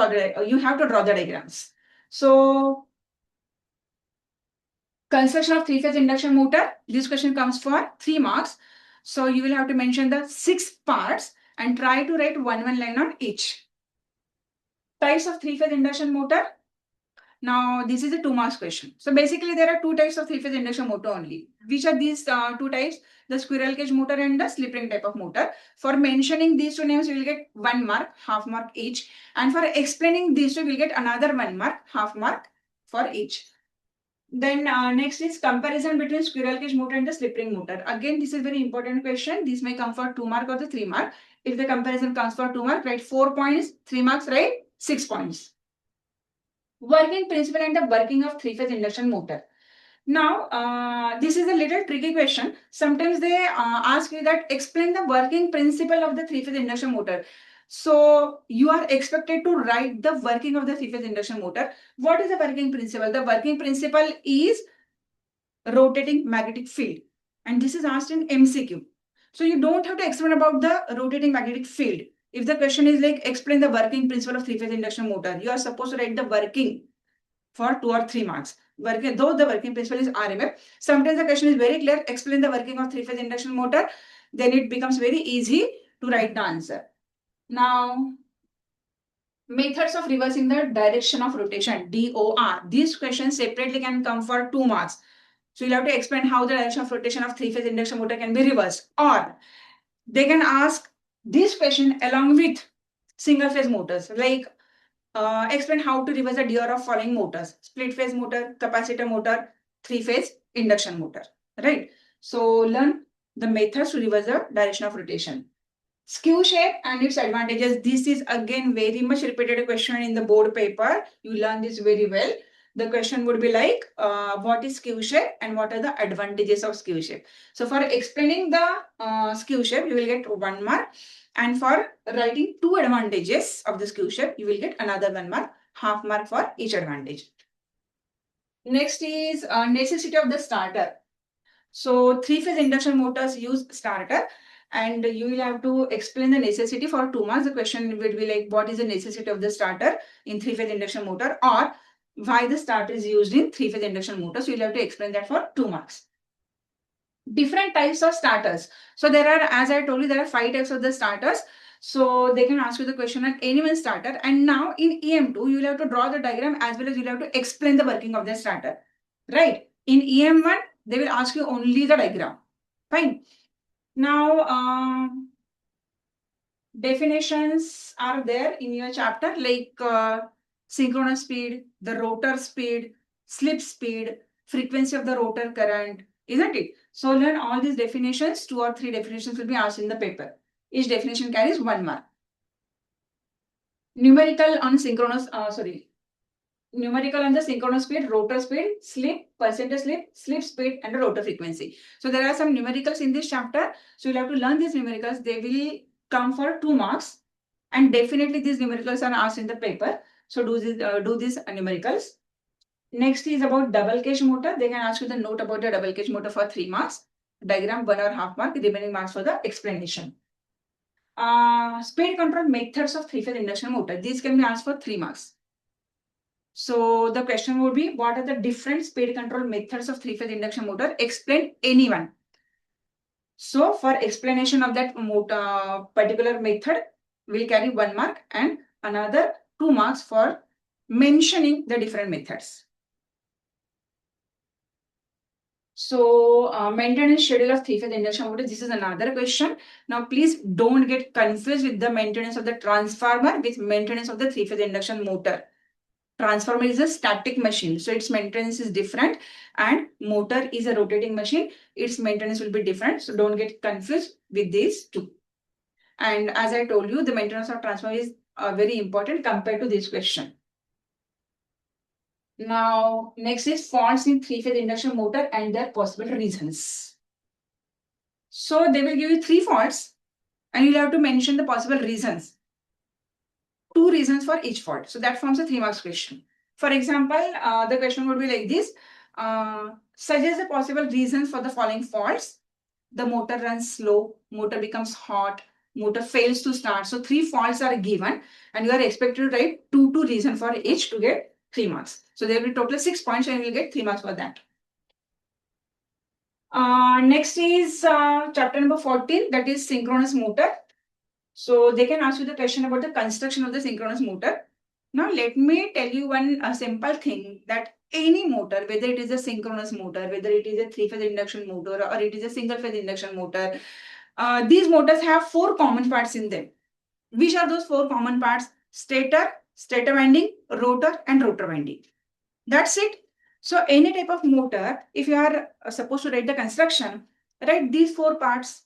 draw the diagrams. So construction of three-phase induction motor. This question comes for 3 marks. So you will have to mention the 6 parts and try to write one line on each. Types of three-phase induction motor. Now, this is a 2 marks question. So basically, there are 2 types of three-phase induction motor only. Which are these 2 types? The squirrel cage motor and the slip ring type of motor. For mentioning these 2 names, you will get 1 mark, half mark each. And for explaining these 2, you will get another 1 mark, half mark for each. Then next is comparison between squirrel cage motor and the slip ring motor. Again, this is very important question. This may come for 2 mark or the 3 mark. If the comparison comes for 2 mark, write 4 points, 3 marks, write 6 points. Working principle and the working of three-phase induction motor. Now, this is a little tricky question. Sometimes they ask you that explain the working principle of the three-phase induction motor. So you are expected to write the working of the three-phase induction motor. What is the working principle? The working principle is rotating magnetic field. And this is asked in MCQ. So you don't have to explain about the rotating magnetic field. If the question is like explain the working principle of three-phase induction motor, you are supposed to write the working for 2 or 3 marks. Though the working principle is RMF, sometimes the question is very clear, explain the working of three-phase induction motor, then it becomes very easy to write the answer. Now, methods of reversing the direction of rotation, DOR. These questions separately can come for 2 marks. So you'll have to explain how the direction of rotation of three-phase induction motor can be reversed. Or they can ask this question along with single-phase motors, like explain how to reverse the DOR of following motors: split phase motor, capacitor motor, three-phase induction motor, right? So learn the methods to reverse the direction of rotation. Skew shape and its advantages. This is again very much repeated question in the board paper. You learn this very well. The question would be like, what is skew shape and what are the advantages of skew shape? So for explaining the skew shape, you will get 1 mark. And for writing 2 advantages of the skew shape, you will get another 1 mark, half mark for each advantage. Next is necessity of the starter. So three-phase induction motors use starter, and you will have to explain the necessity for 2 marks. The question will be like, what is the necessity of the starter in three-phase induction motor, or why the starter is used in three-phase induction motor. So you'll have to explain that for 2 marks. Different types of starters. So there are, as I told you, there are 5 types of the starters. So they can ask you the question on any one starter. And now in EM2, you'll have to draw the diagram as well as you'll have to explain the working of the starter. Right? In EM1, they will ask you only the diagram. Fine. Now, definitions are there in your chapter, like synchronous speed, the rotor speed, slip speed, frequency of the rotor current, isn't it? So learn all these definitions. 2 or 3 definitions will be asked in the paper. Each definition carries 1 mark. Numerical on synchronous, numerical on the synchronous speed, rotor speed, slip, percentage slip, slip speed, and the rotor frequency. So there are some numericals in this chapter. So you'll have to learn these numericals. They will come for 2 marks. And definitely these numericals are asked in the paper. So do these numericals. Next is about double cage motor. They can ask you the note about the double cage motor for 3 marks. Diagram 1 or half mark, remaining marks for the explanation. Speed control methods of three-phase induction motor. These can be asked for 3 marks. So the question would be, what are the different speed control methods of three-phase induction motor? Explain any one. So for explanation of that motor, particular method, will carry 1 mark and another 2 marks for mentioning the different methods. So, maintenance schedule of three-phase induction motor. This is another question. Now, please don't get confused with the maintenance of the transformer with maintenance of the three-phase induction motor. Transformer is a static machine, so its maintenance is different, and motor is a rotating machine. Its maintenance will be different. So, don't get confused with these two. And as I told you, the maintenance of transformer is very important compared to this question. Now, next is faults in three-phase induction motor and their possible reasons. So they will give you 3 faults and you'll have to mention the possible reasons. 2 reasons for each fault. So that forms a 3 marks question. For example, the question would be like this. Suggest the possible reasons for the following faults. The motor runs slow, motor becomes hot, motor fails to start. So 3 faults are given and you are expected to write 2 reasons for each to get 3 marks. So there will be total 6 points and you will get 3 marks for that. Next is chapter number 14, that is synchronous motor. So they can ask you the question about the construction of the synchronous motor. Now let me tell you one simple thing, that any motor, whether it is a synchronous motor, whether it is a 3-phase induction motor or it is a single-phase induction motor, these motors have 4 common parts in them. Which are those 4 common parts? Stator, stator winding, rotor and rotor winding. That's it. So any type of motor, if you are supposed to write the construction, write these 4 parts.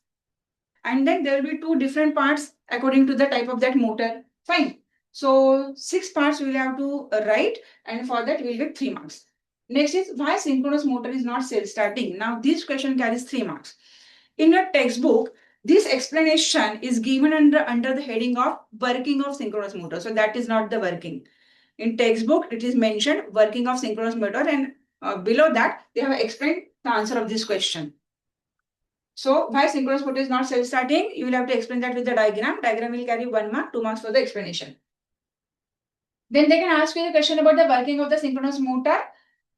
And then there will be 2 different parts according to the type of that motor. Fine. So 6 parts we will have to write, and for that we will get 3 marks. Next is why synchronous motor is not self-starting. Now this question carries 3 marks. In your textbook, this explanation is given under the heading of working of synchronous motor. So that is not the working. In textbook, it is mentioned working of synchronous motor, and below that they have explained the answer of this question. So why synchronous motor is not self-starting? You will have to explain that with the diagram. Diagram will carry 1 mark, 2 marks for the explanation. Then they can ask you the question about the working of the synchronous motor.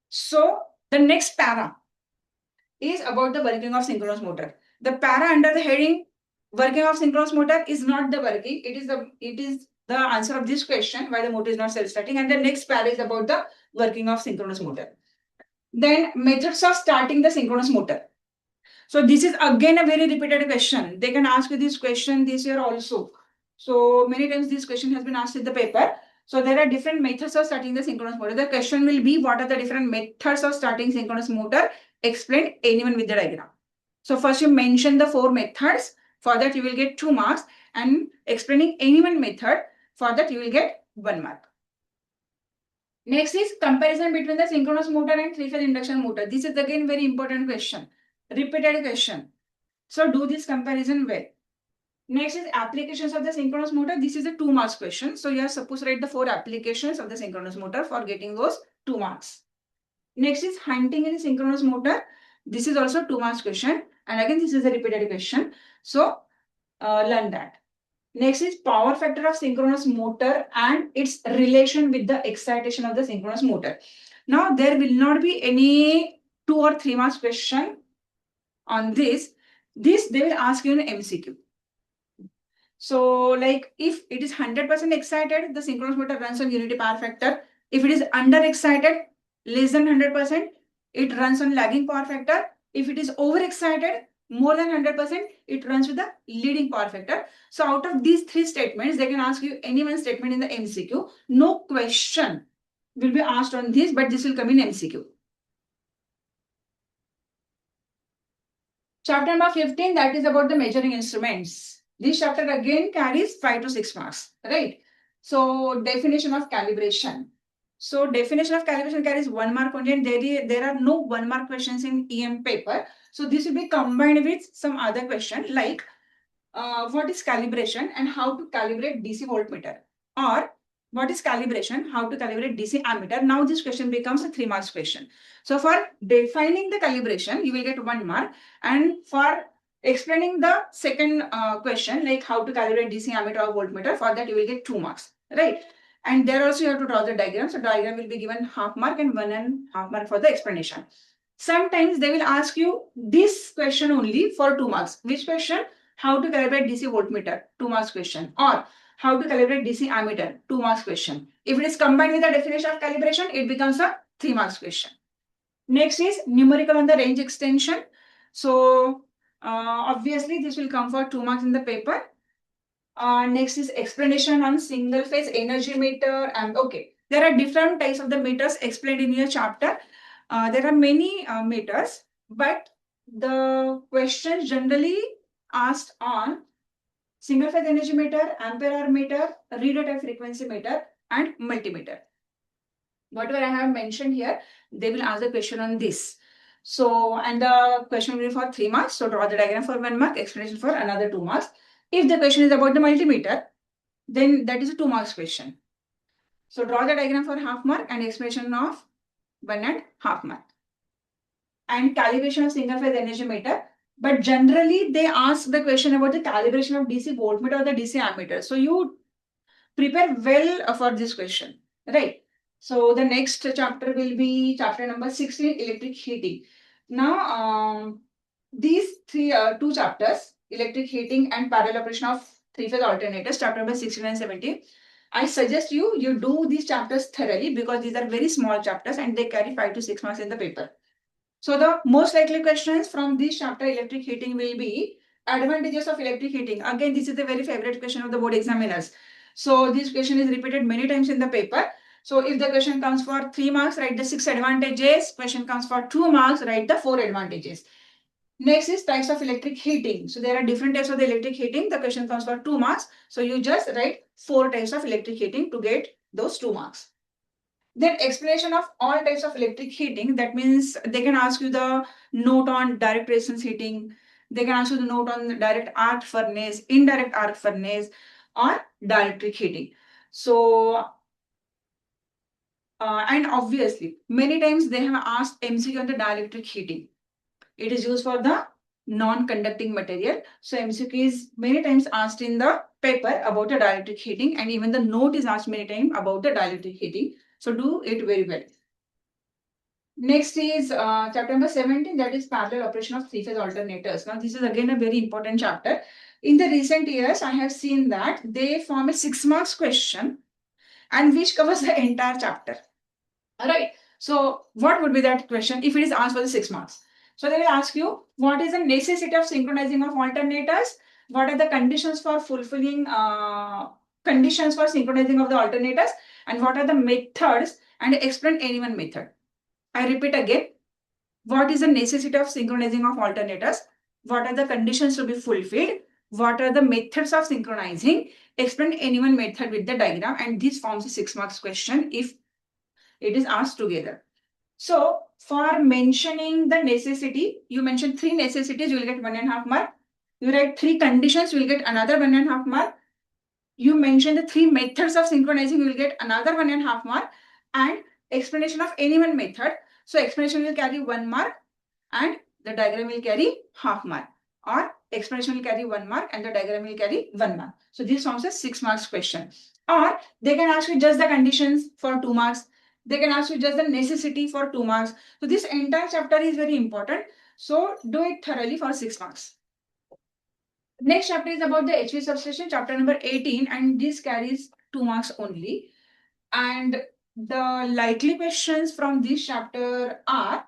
So the next para is about the working of synchronous motor. The para under the heading working of synchronous motor is not the working. It is the answer of this question, why the motor is not self-starting. And the next para is about the working of synchronous motor. Then methods of starting the synchronous motor. So this is again a very repeated question. They can ask you this question this year also. So many times this question has been asked in the paper. So there are different methods of starting the synchronous motor. The question will be, what are the different methods of starting synchronous motor? Explain anyone with the diagram. So first you mention the 4 methods. For that you will get 2 marks, and explaining any one method, for that you will get 1 mark. Next is comparison between the synchronous motor and 3-phase induction motor. This is again very important question. Repeated question. So do this comparison well. Next is applications of the synchronous motor. This is a 2 marks question. So you are supposed to write the 4 applications of the synchronous motor for getting those 2 marks. Next is hunting in synchronous motor. This is also 2 marks question. And again, this is a repeated question. So learn that. Next is power factor of synchronous motor and its relation with the excitation of the synchronous motor. Now there will not be any 2 or 3 marks question on this. This they will ask you in MCQ. So like if it is 100% excited, the synchronous motor runs on unity power factor. If it is under excited, less than 100%, it runs on lagging power factor. If it is over excited, more than 100%, it runs with the leading power factor. So out of these 3 statements, they can ask you any one statement in the MCQ. No question will be asked on this, but this will come in MCQ. Chapter number 15, that is about the measuring instruments. This chapter again carries 5 to 6 marks, right? So definition of calibration. So definition of calibration carries 1 mark only, and there are no 1 mark questions in EM paper. So this will be combined with some other question like what is calibration and how to calibrate DC voltmeter, or what is calibration, how to calibrate DC ammeter. Now this question becomes a 3 marks question. So for defining the calibration, you will get 1 mark, and for explaining the second question like how to calibrate DC ammeter or voltmeter, for that you will get 2 marks, right? And there also you have to draw the diagram. So diagram will be given half mark and 1.5 mark for the explanation. Sometimes they will ask you this question only for 2 marks. Which question? How to calibrate DC voltmeter, 2 marks question. Or How to calibrate DC ammeter, 2 marks question. If it is combined with the definition of calibration, it becomes a 3 marks question. Next is numerical on the range extension. So obviously this will come for 2 marks in the paper. Next is explanation on single phase energy meter. And okay, there are different types of the meters explained in your chapter. There are many meters, but the questions generally asked on single phase energy meter, ampere hour meter, reader type frequency meter, and multimeter. Whatever I have mentioned here, they will ask the question on this. So, and the question will be for 3 marks. So draw the diagram for 1 mark, explanation for another 2 marks. If the question is about the multimeter, then that is a 2 marks question. So draw the diagram for half mark and explanation of 1.5 mark. And calibration of single phase energy meter. But generally they ask the question about the calibration of DC voltmeter or the DC ammeter. So you prepare well for this question, right? So the next chapter will be chapter number 16, electric heating. Now, these two chapters, electric heating and parallel operation of three-phase alternators, chapter number 16 and 17. I suggest you do these chapters thoroughly because these are very small chapters and they carry 5 to 6 marks in the paper. So the most likely questions from this chapter, electric heating, will be advantages of electric heating. Again, this is a very favorite question of the board examiners. So this question is repeated many times in the paper. So if the question comes for 3 marks, write the 6 advantages. Question comes for 2 marks, write the 4 advantages. Next is types of electric heating. So there are different types of the electric heating. The question comes for 2 marks. So you just write 4 types of electric heating to get those 2 marks. Then explanation of all types of electric heating. That means they can ask you the note on direct resistance heating. They can ask you the note on the direct arc furnace, indirect arc furnace, or dielectric heating. So, and obviously, many times they have asked MCQ on the dielectric heating. It is used for the non-conducting material. So MCQ is many times asked in the paper about the dielectric heating, and even the note is asked many times about the dielectric heating. So do it very well. Next is chapter number 17, that is parallel operation of three-phase alternators. Now this is again a very important chapter. In the recent years, I have seen that they form a 6 marks question and which covers the entire chapter. Alright, so what would be that question if it is asked for the 6 marks? So they will ask you, what is the necessity of synchronizing of alternators? What are the conditions for fulfilling conditions for synchronizing of the alternators? And what are the methods? And explain any one method. I repeat again, what is the necessity of synchronizing of alternators? What are the conditions to be fulfilled? What are the methods of synchronizing? Explain any one method with the diagram, and this forms a 6 marks question if it is asked together. So for mentioning the necessity, you mention 3 necessities, you will get 1.5 mark. You write 3 conditions, you will get another 1.5 mark. You mention the 3 methods of synchronizing, you will get another 1.5 mark. And explanation of any one method. So explanation will carry 1 mark and the diagram will carry half mark, or explanation will carry 1 mark and the diagram will carry 1 mark. So this forms a 6 marks question. Or they can ask you just the conditions for 2 marks. They can ask you just the necessity for 2 marks. So this entire chapter is very important. So do it thoroughly for 6 marks. Next chapter is about the HV substation, chapter number 18, and this carries 2 marks only. And the likely questions from this chapter are,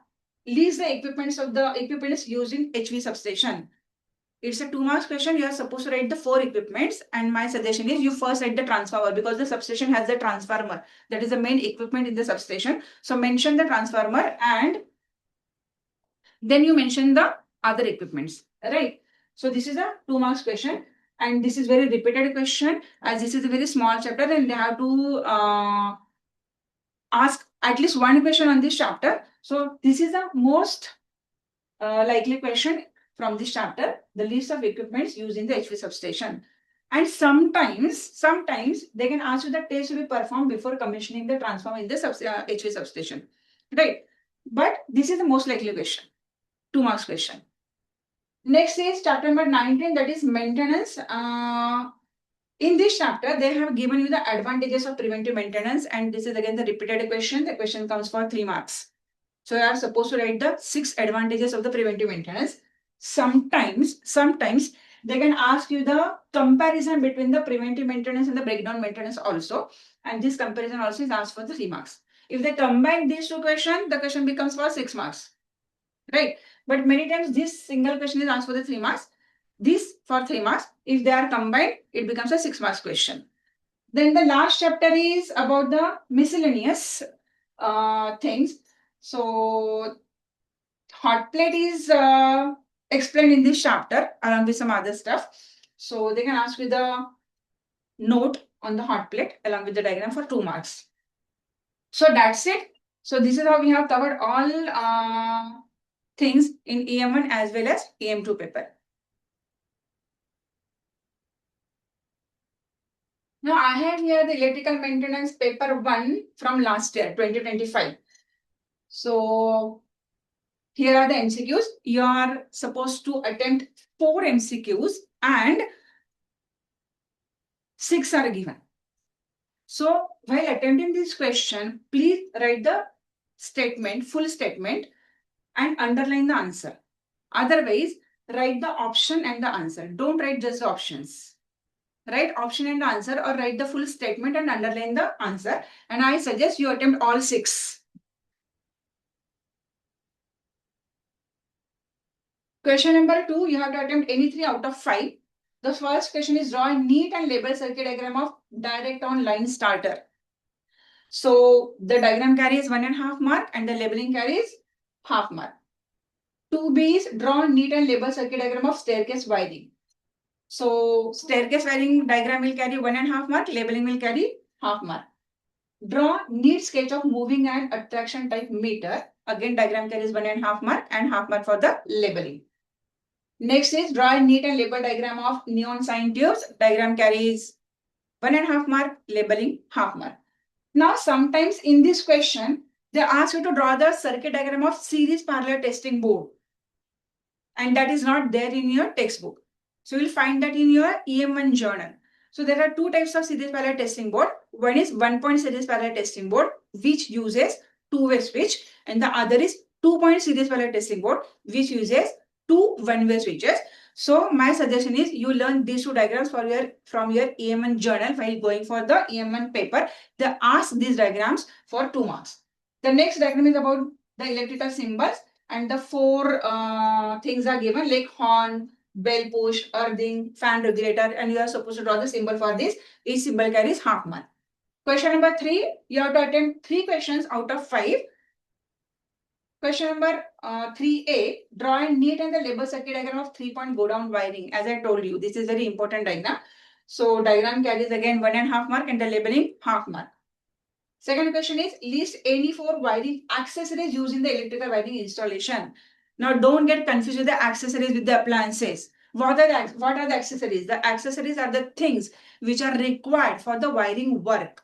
list the equipments used in HV substation. It's a 2 marks question. You are supposed to write the 4 equipments, and my suggestion is you first write the transformer because the substation has the transformer. That is the main equipment in the substation. So mention the transformer and then you mention the other equipments, right? So this is a 2 marks question, and this is very repeated question as this is a very small chapter and they have to ask at least 1 question on this chapter. So this is the most likely question from this chapter, the list of equipments used in the HV substation. And sometimes they can ask you the test to be performed before commissioning the transformer in the HV substation, right? But this is the most likely question, 2 marks question. Next is chapter number 19, that is maintenance. In this chapter, they have given you the advantages of preventive maintenance, and this is again the repeated question. The question comes for 3 marks. So you are supposed to write the 6 advantages of the preventive maintenance. Sometimes They can ask you the comparison between the preventive maintenance and the breakdown maintenance also. And this comparison also is asked for the 3 marks. If they combine these two questions, the question becomes for 6 marks. Right? But many times this single question is asked for the 3 marks. This for 3 marks. If they are combined, it becomes a 6 marks question. Then the last chapter is about the miscellaneous things. So hot plate is explained in this chapter along with some other stuff. So they can ask you the note on the hot plate along with the diagram for 2 marks. So that's it. So this is how we have covered all things in EM1 as well as EM2 paper. Now I have here the electrical maintenance paper 1 from last year, 2025. So here are the MCQs. You are supposed to attempt 4 MCQs and 6 are given. So while attempting this question, please write the statement, full statement, and underline the answer. Otherwise, write the option and the answer. Don't write just the options. Write option and the answer, or write the full statement and underline the answer. And I suggest you attempt all 6. Question number 2, you have to attempt any 3 out of 5. The first question is draw a neat and label circuit diagram of direct on line starter. So the diagram carries 1.5 mark and the labeling carries half mark. 2B is draw neat and label circuit diagram of staircase wiring. So staircase wiring diagram will carry 1.5 mark, labeling will carry half mark. Draw neat sketch of moving and attraction type meter. Again, diagram carries 1.5 mark and half mark for the labeling. Next is draw a neat and label diagram of neon sign tubes. Diagram carries 1.5 mark, labeling half mark. Now, sometimes in this question, they ask you to draw the circuit diagram of series parallel testing board. And that is not there in your textbook. So you'll find that in your EM1 journal. So there are 2 types of series parallel testing board. One is 1-point series parallel testing board, which uses 2-way switch, and the other is 2-point series parallel testing board, which uses 2 one-way switches. So my suggestion is you learn these 2 diagrams from your EM1 journal while going for the EM1 paper. They ask these diagrams for 2 marks. The next diagram is about the electrical symbols, and the 4 things are given like horn, bell push, earthing, fan regulator, and you are supposed to draw the symbol for this. Each symbol carries half mark. Question number 3, you have to attempt 3 questions out of 5. Question number 3A, draw a neat and the label circuit diagram of 3-point go down wiring. As I told you, this is very important diagram. So diagram carries again 1.5 mark and the labeling half mark. Second question is list any 4 wiring accessories used in the electrical wiring installation. Now don't get confused with the accessories with the appliances. What are the accessories? The accessories are the things which are required for the wiring work.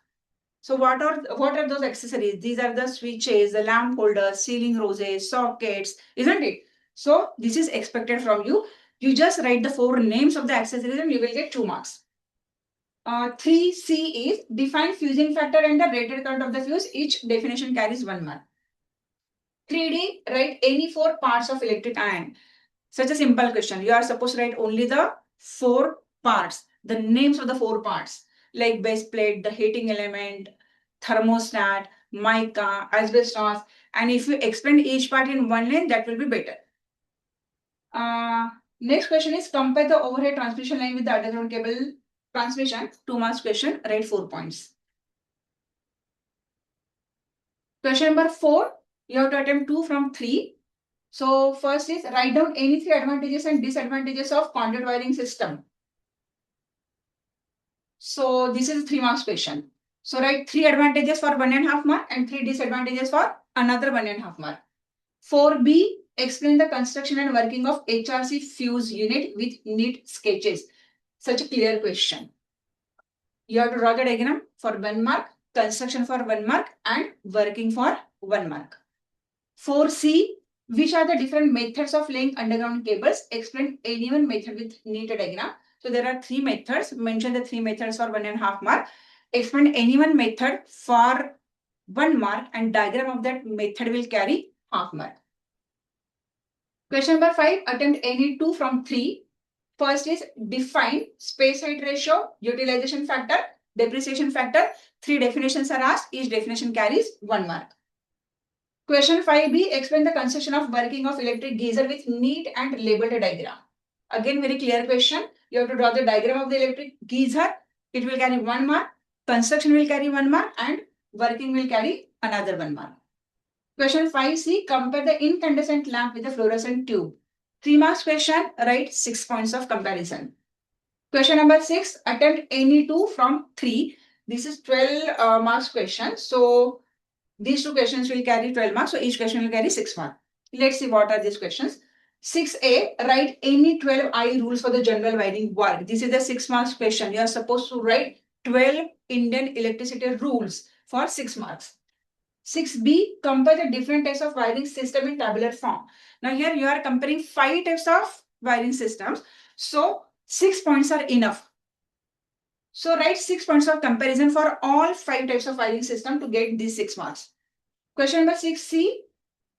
So what are those accessories? These are the switches, the lamp holders, ceiling roses, sockets, isn't it? So this is expected from you. You just write the 4 names of the accessories and you will get 2 marks. 3C is define fusing factor and the rated current of the fuse. Each definition carries 1 mark. 3D, write any 4 parts of electric iron. Such a simple question. You are supposed to write only the 4 parts, the names of the 4 parts, like base plate, the heating element, thermostat, mica, asbestos. And if you explain each part in 1 line, that will be better. Next question is compare the overhead transmission line with the underground cable transmission. 2 marks question, write 4 points. Question number 4, you have to attempt 2 from 3. So first is write down any 3 advantages and disadvantages of conduit wiring system. So this is a 3 marks question. So write 3 advantages for 1.5 mark and 3 disadvantages for another 1.5 mark. 4B, explain the construction and working of HRC fuse unit with neat sketches. Such a clear question. You have to draw the diagram for 1 mark, construction for 1 mark, and working for 1 mark. 4C, which are the different methods of laying underground cables? Explain any one method with neat diagram. So there are 3 methods. Mention the 3 methods for 1.5 mark. Explain any one method for 1 mark, and diagram of that method will carry half mark. Question number 5, attempt any 2 from 3. First is define space height ratio, utilization factor, depreciation factor. 3 definitions are asked. Each definition carries 1 mark. Question 5b, explain the construction of working of electric geyser with neat and labeled diagram. Again, very clear question. You have to draw the diagram of the electric geyser. It will carry 1 mark. Construction will carry 1 mark and working will carry another 1 mark. Question 5c, compare the incandescent lamp with the fluorescent tube. 3 marks question, write 6 points of comparison. Question number 6, attempt any 2 from 3. This is 12 marks question. So these 2 questions will carry 12 marks. So each question will carry 6 marks. Let's see what are these questions. 6a, write any 12 I rules for the general wiring work. This is the 6 marks question. You are supposed to write 12 Indian electricity rules for 6 marks. 6b, compare the different types of wiring system in tabular form. Now here you are comparing 5 types of wiring systems. So 6 points are enough. So write 6 points of comparison for all 5 types of wiring system to get these 6 marks. Question number 6c,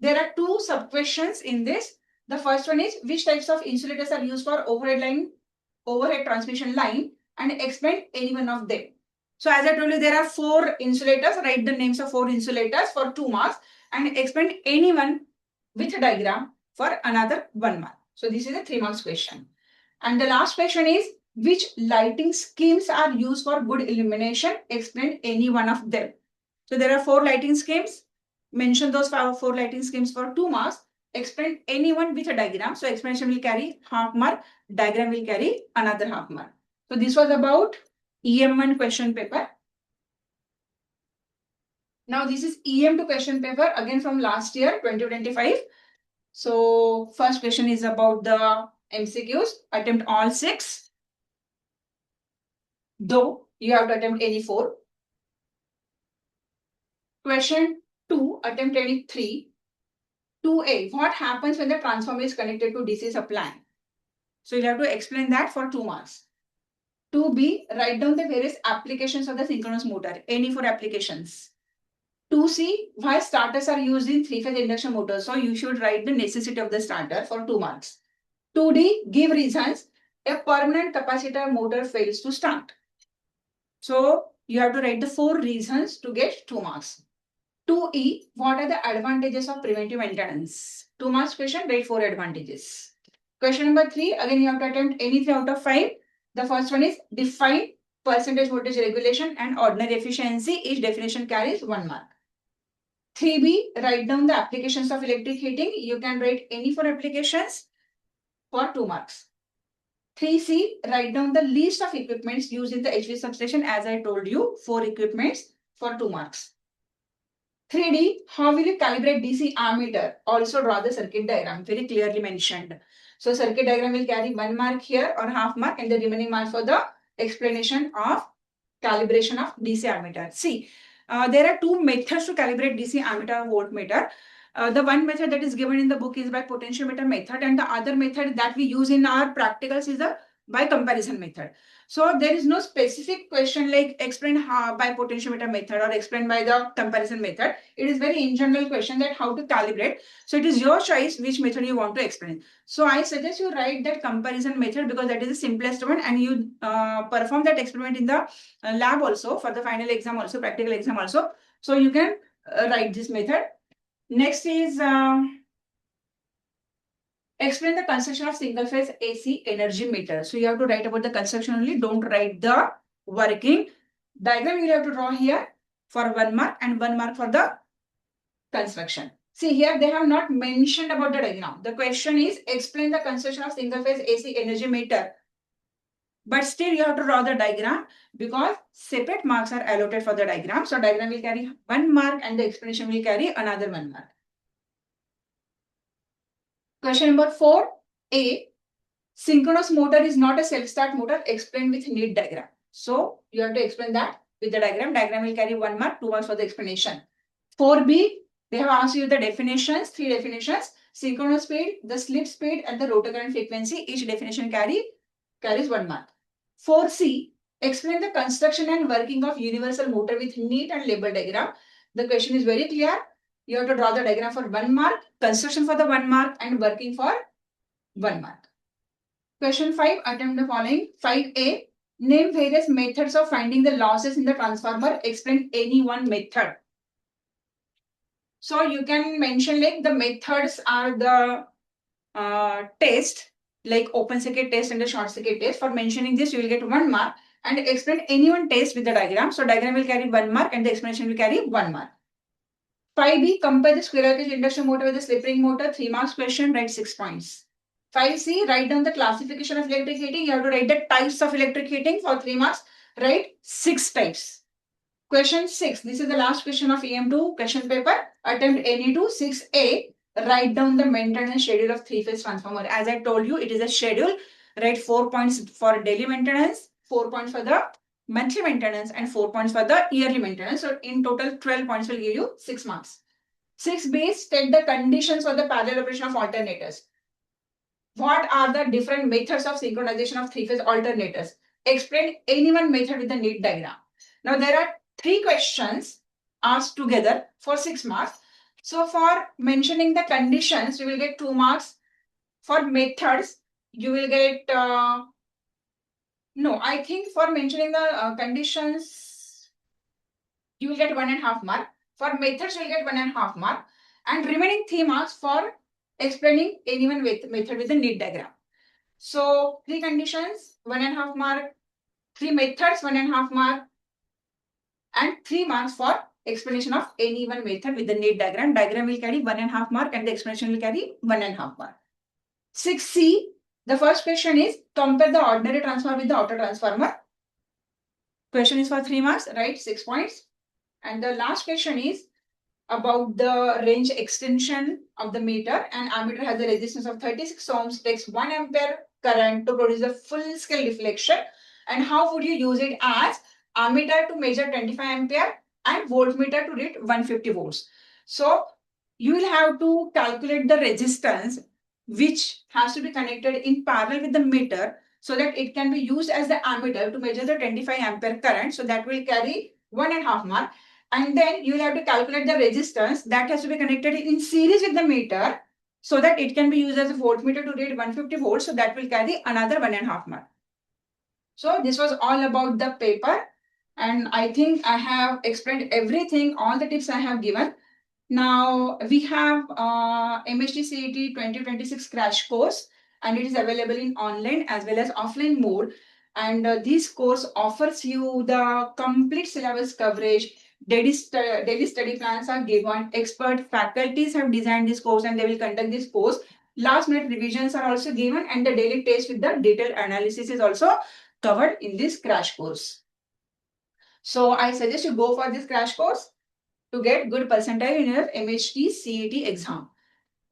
there are 2 sub-questions in this. The first one is, which types of insulators are used for overhead transmission line, and explain any one of them. So as I told you, there are 4 insulators. Write the names of 4 insulators for 2 marks and explain any one with a diagram for another 1 mark. So this is a 3 marks question. And the last question is, which lighting schemes are used for good illumination? Explain any one of them. So there are 4 lighting schemes. Mention those 4 lighting schemes for 2 marks. Explain any one with a diagram. So explanation will carry half mark. Diagram will carry another half mark. So this was about EM1 question paper. Now this is EM2 question paper again from last year 2025. So first question is about the MCQs. Attempt all 6. Though you have to attempt any 4. Question 2, attempt any 3. 2a, what happens when the transformer is connected to DC supply? So you have to explain that for 2 marks. 2b, write down the various applications of the synchronous motor, any 4 applications. 2c, why starters are used in 3-phase induction motors? So you should write the necessity of the starter for 2 marks. 2d, give reasons a permanent capacitor motor fails to start. So you have to write the 4 reasons to get 2 marks. 2e, what are the advantages of preventive maintenance? 2 marks question, write 4 advantages. Question number 3, again you have to attempt any 3 out of 5. The first one is define percentage voltage regulation and ordinary efficiency. Each definition carries 1 mark. 3b, write down the applications of electric heating. You can write any 4 applications for 2 marks. 3c, write down the list of equipments used in the HV substation. As I told you, 4 equipments for 2 marks. 3d, how will you calibrate DC ammeter? Also draw the circuit diagram, very clearly mentioned. So circuit diagram will carry 1 mark here or half mark, and the remaining mark for the explanation of calibration of DC ammeter. See, there are 2 methods to calibrate DC ammeter voltmeter. The one method that is given in the book is by potentiometer method, and the other method that we use in our practicals is the by comparison method. So there is no specific question like explain how by potentiometer method or explain by the comparison method. It is very in general question that how to calibrate. So it is your choice which method you want to explain. So I suggest you write that comparison method because that is the simplest one, and you perform that experiment in the lab also for the final exam also, practical exam also. So you can write this method. Next is explain the construction of single phase AC energy meter. So you have to write about the construction only, don't write the working. Diagram you have to draw here for 1 mark and 1 mark for the construction. See here they have not mentioned about the diagram. The question is explain the construction of single phase AC energy meter. But still you have to draw the diagram because separate marks are allotted for the diagram. So diagram will carry 1 mark and the explanation will carry another 1 mark. Question number 4a, synchronous motor is not a self-start motor. Explain with neat diagram. So you have to explain that with the diagram. Diagram will carry 1 mark, 2 marks for the explanation. 4b, they have asked you the definitions, 3 definitions. Synchronous speed, the slip speed and the rotor current frequency. Each definition carries 1 mark. 4c, explain the construction and working of universal motor with neat and label diagram. The question is very clear. You have to draw the diagram for 1 mark, construction for the 1 mark and working for 1 mark. Question 5, attempt the following. 5A, name various methods of finding the losses in the transformer. Explain any one method. So you can mention like the methods are the test, like open circuit test and the short circuit test. For mentioning this, you will get 1 mark, and explain any one test with the diagram. So diagram will carry 1 mark and the explanation will carry 1 mark. 5B, compare the squirrel cage induction motor with the slip ring motor. 3 marks question, write 6 points. 5C, write down the classification of electric heating. You have to write the types of electric heating for 3 marks. Write 6 types. Question 6. This is the last question of EM2 question paper. Attempt any two. 6A. Write down the maintenance schedule of three-phase transformer. As I told you, it is a schedule. Write 4 points for daily maintenance, 4 points for the monthly maintenance, and 4 points for the yearly maintenance. So in total, 12 points will give you 6 marks. 6B. State the conditions for the parallel operation of alternators. What are the different methods of synchronization of three-phase alternators? Explain any one method with the neat diagram. Now there are 3 questions asked together for 6 marks. So for mentioning the conditions, you will get 2 marks. For methods, you will get, no, I think for mentioning the conditions, you will get 1.5 mark. For methods, you will get 1.5 mark. And remaining 3 marks for explaining any one method with the neat diagram. So 3 conditions, 1.5 mark, 3 methods, 1.5 mark, and 3 marks for explanation of any one method with the neat diagram. Diagram will carry 1.5 mark and the explanation will carry 1.5 mark. 6C, the first question is compare the ordinary transformer with the auto transformer. Question is for 3 marks, right? 6 points. And the last question is about the range extension of the meter. And ammeter has a resistance of 36 ohms, takes 1 ampere current to produce a full scale deflection. And how would you use it as ammeter to measure 25 ampere and voltmeter to read 150 volts. So you will have to calculate the resistance which has to be connected in parallel with the meter so that it can be used as the ammeter to measure the 25 ampere current. So that will carry 1.5 mark. And then you will have to calculate the resistance that has to be connected in series with the meter so that it can be used as a voltmeter to read 150 volts. So that will carry another 1.5 mark. So this was all about the paper. And I think I have explained everything, all the tips I have given. Now we have MHT-CET 2026 crash course, and it is available in online as well as offline mode. And this course offers you the complete syllabus coverage. Daily study plans are given. Expert faculties have designed this course and they will conduct this course. Last minute revisions are also given, and the daily test with the detailed analysis is also covered in this crash course. So I suggest you go for this crash course to get good percentile in your MHT-CET exam.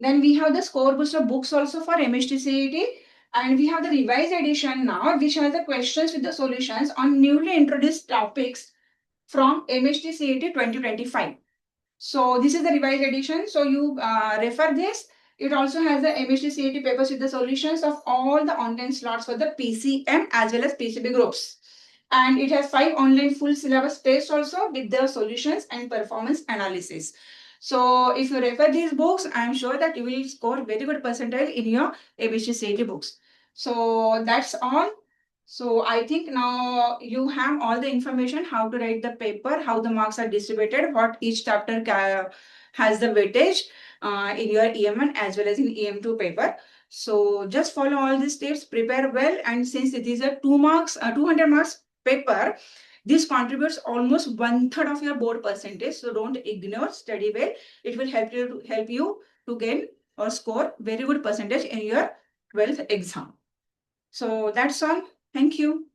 Then we have the score booster books also for MHT-CET, and we have the revised edition now, which has the questions with the solutions on newly introduced topics from MHT-CET 2025. So this is the revised edition. So you refer this. It also has the MHT-CET papers with the solutions of all the online slots for the PCM as well as PCB groups. And it has 5 online full syllabus tests also with the solutions and performance analysis. So if you refer these books, I am sure that you will score very good percentile in your MHT-CET books. So that's all. So I think now you have all the information, how to write the paper, how the marks are distributed, what each chapter has the weightage in your EM1 as well as in EM2 paper. So just follow all these tips, prepare well, and since it is a 200 marks paper, this contributes almost 1/3 of your board percentage. So don't ignore, study well. It will help you to gain or score very good percentage in your 12th exam. So that's all. Thank you.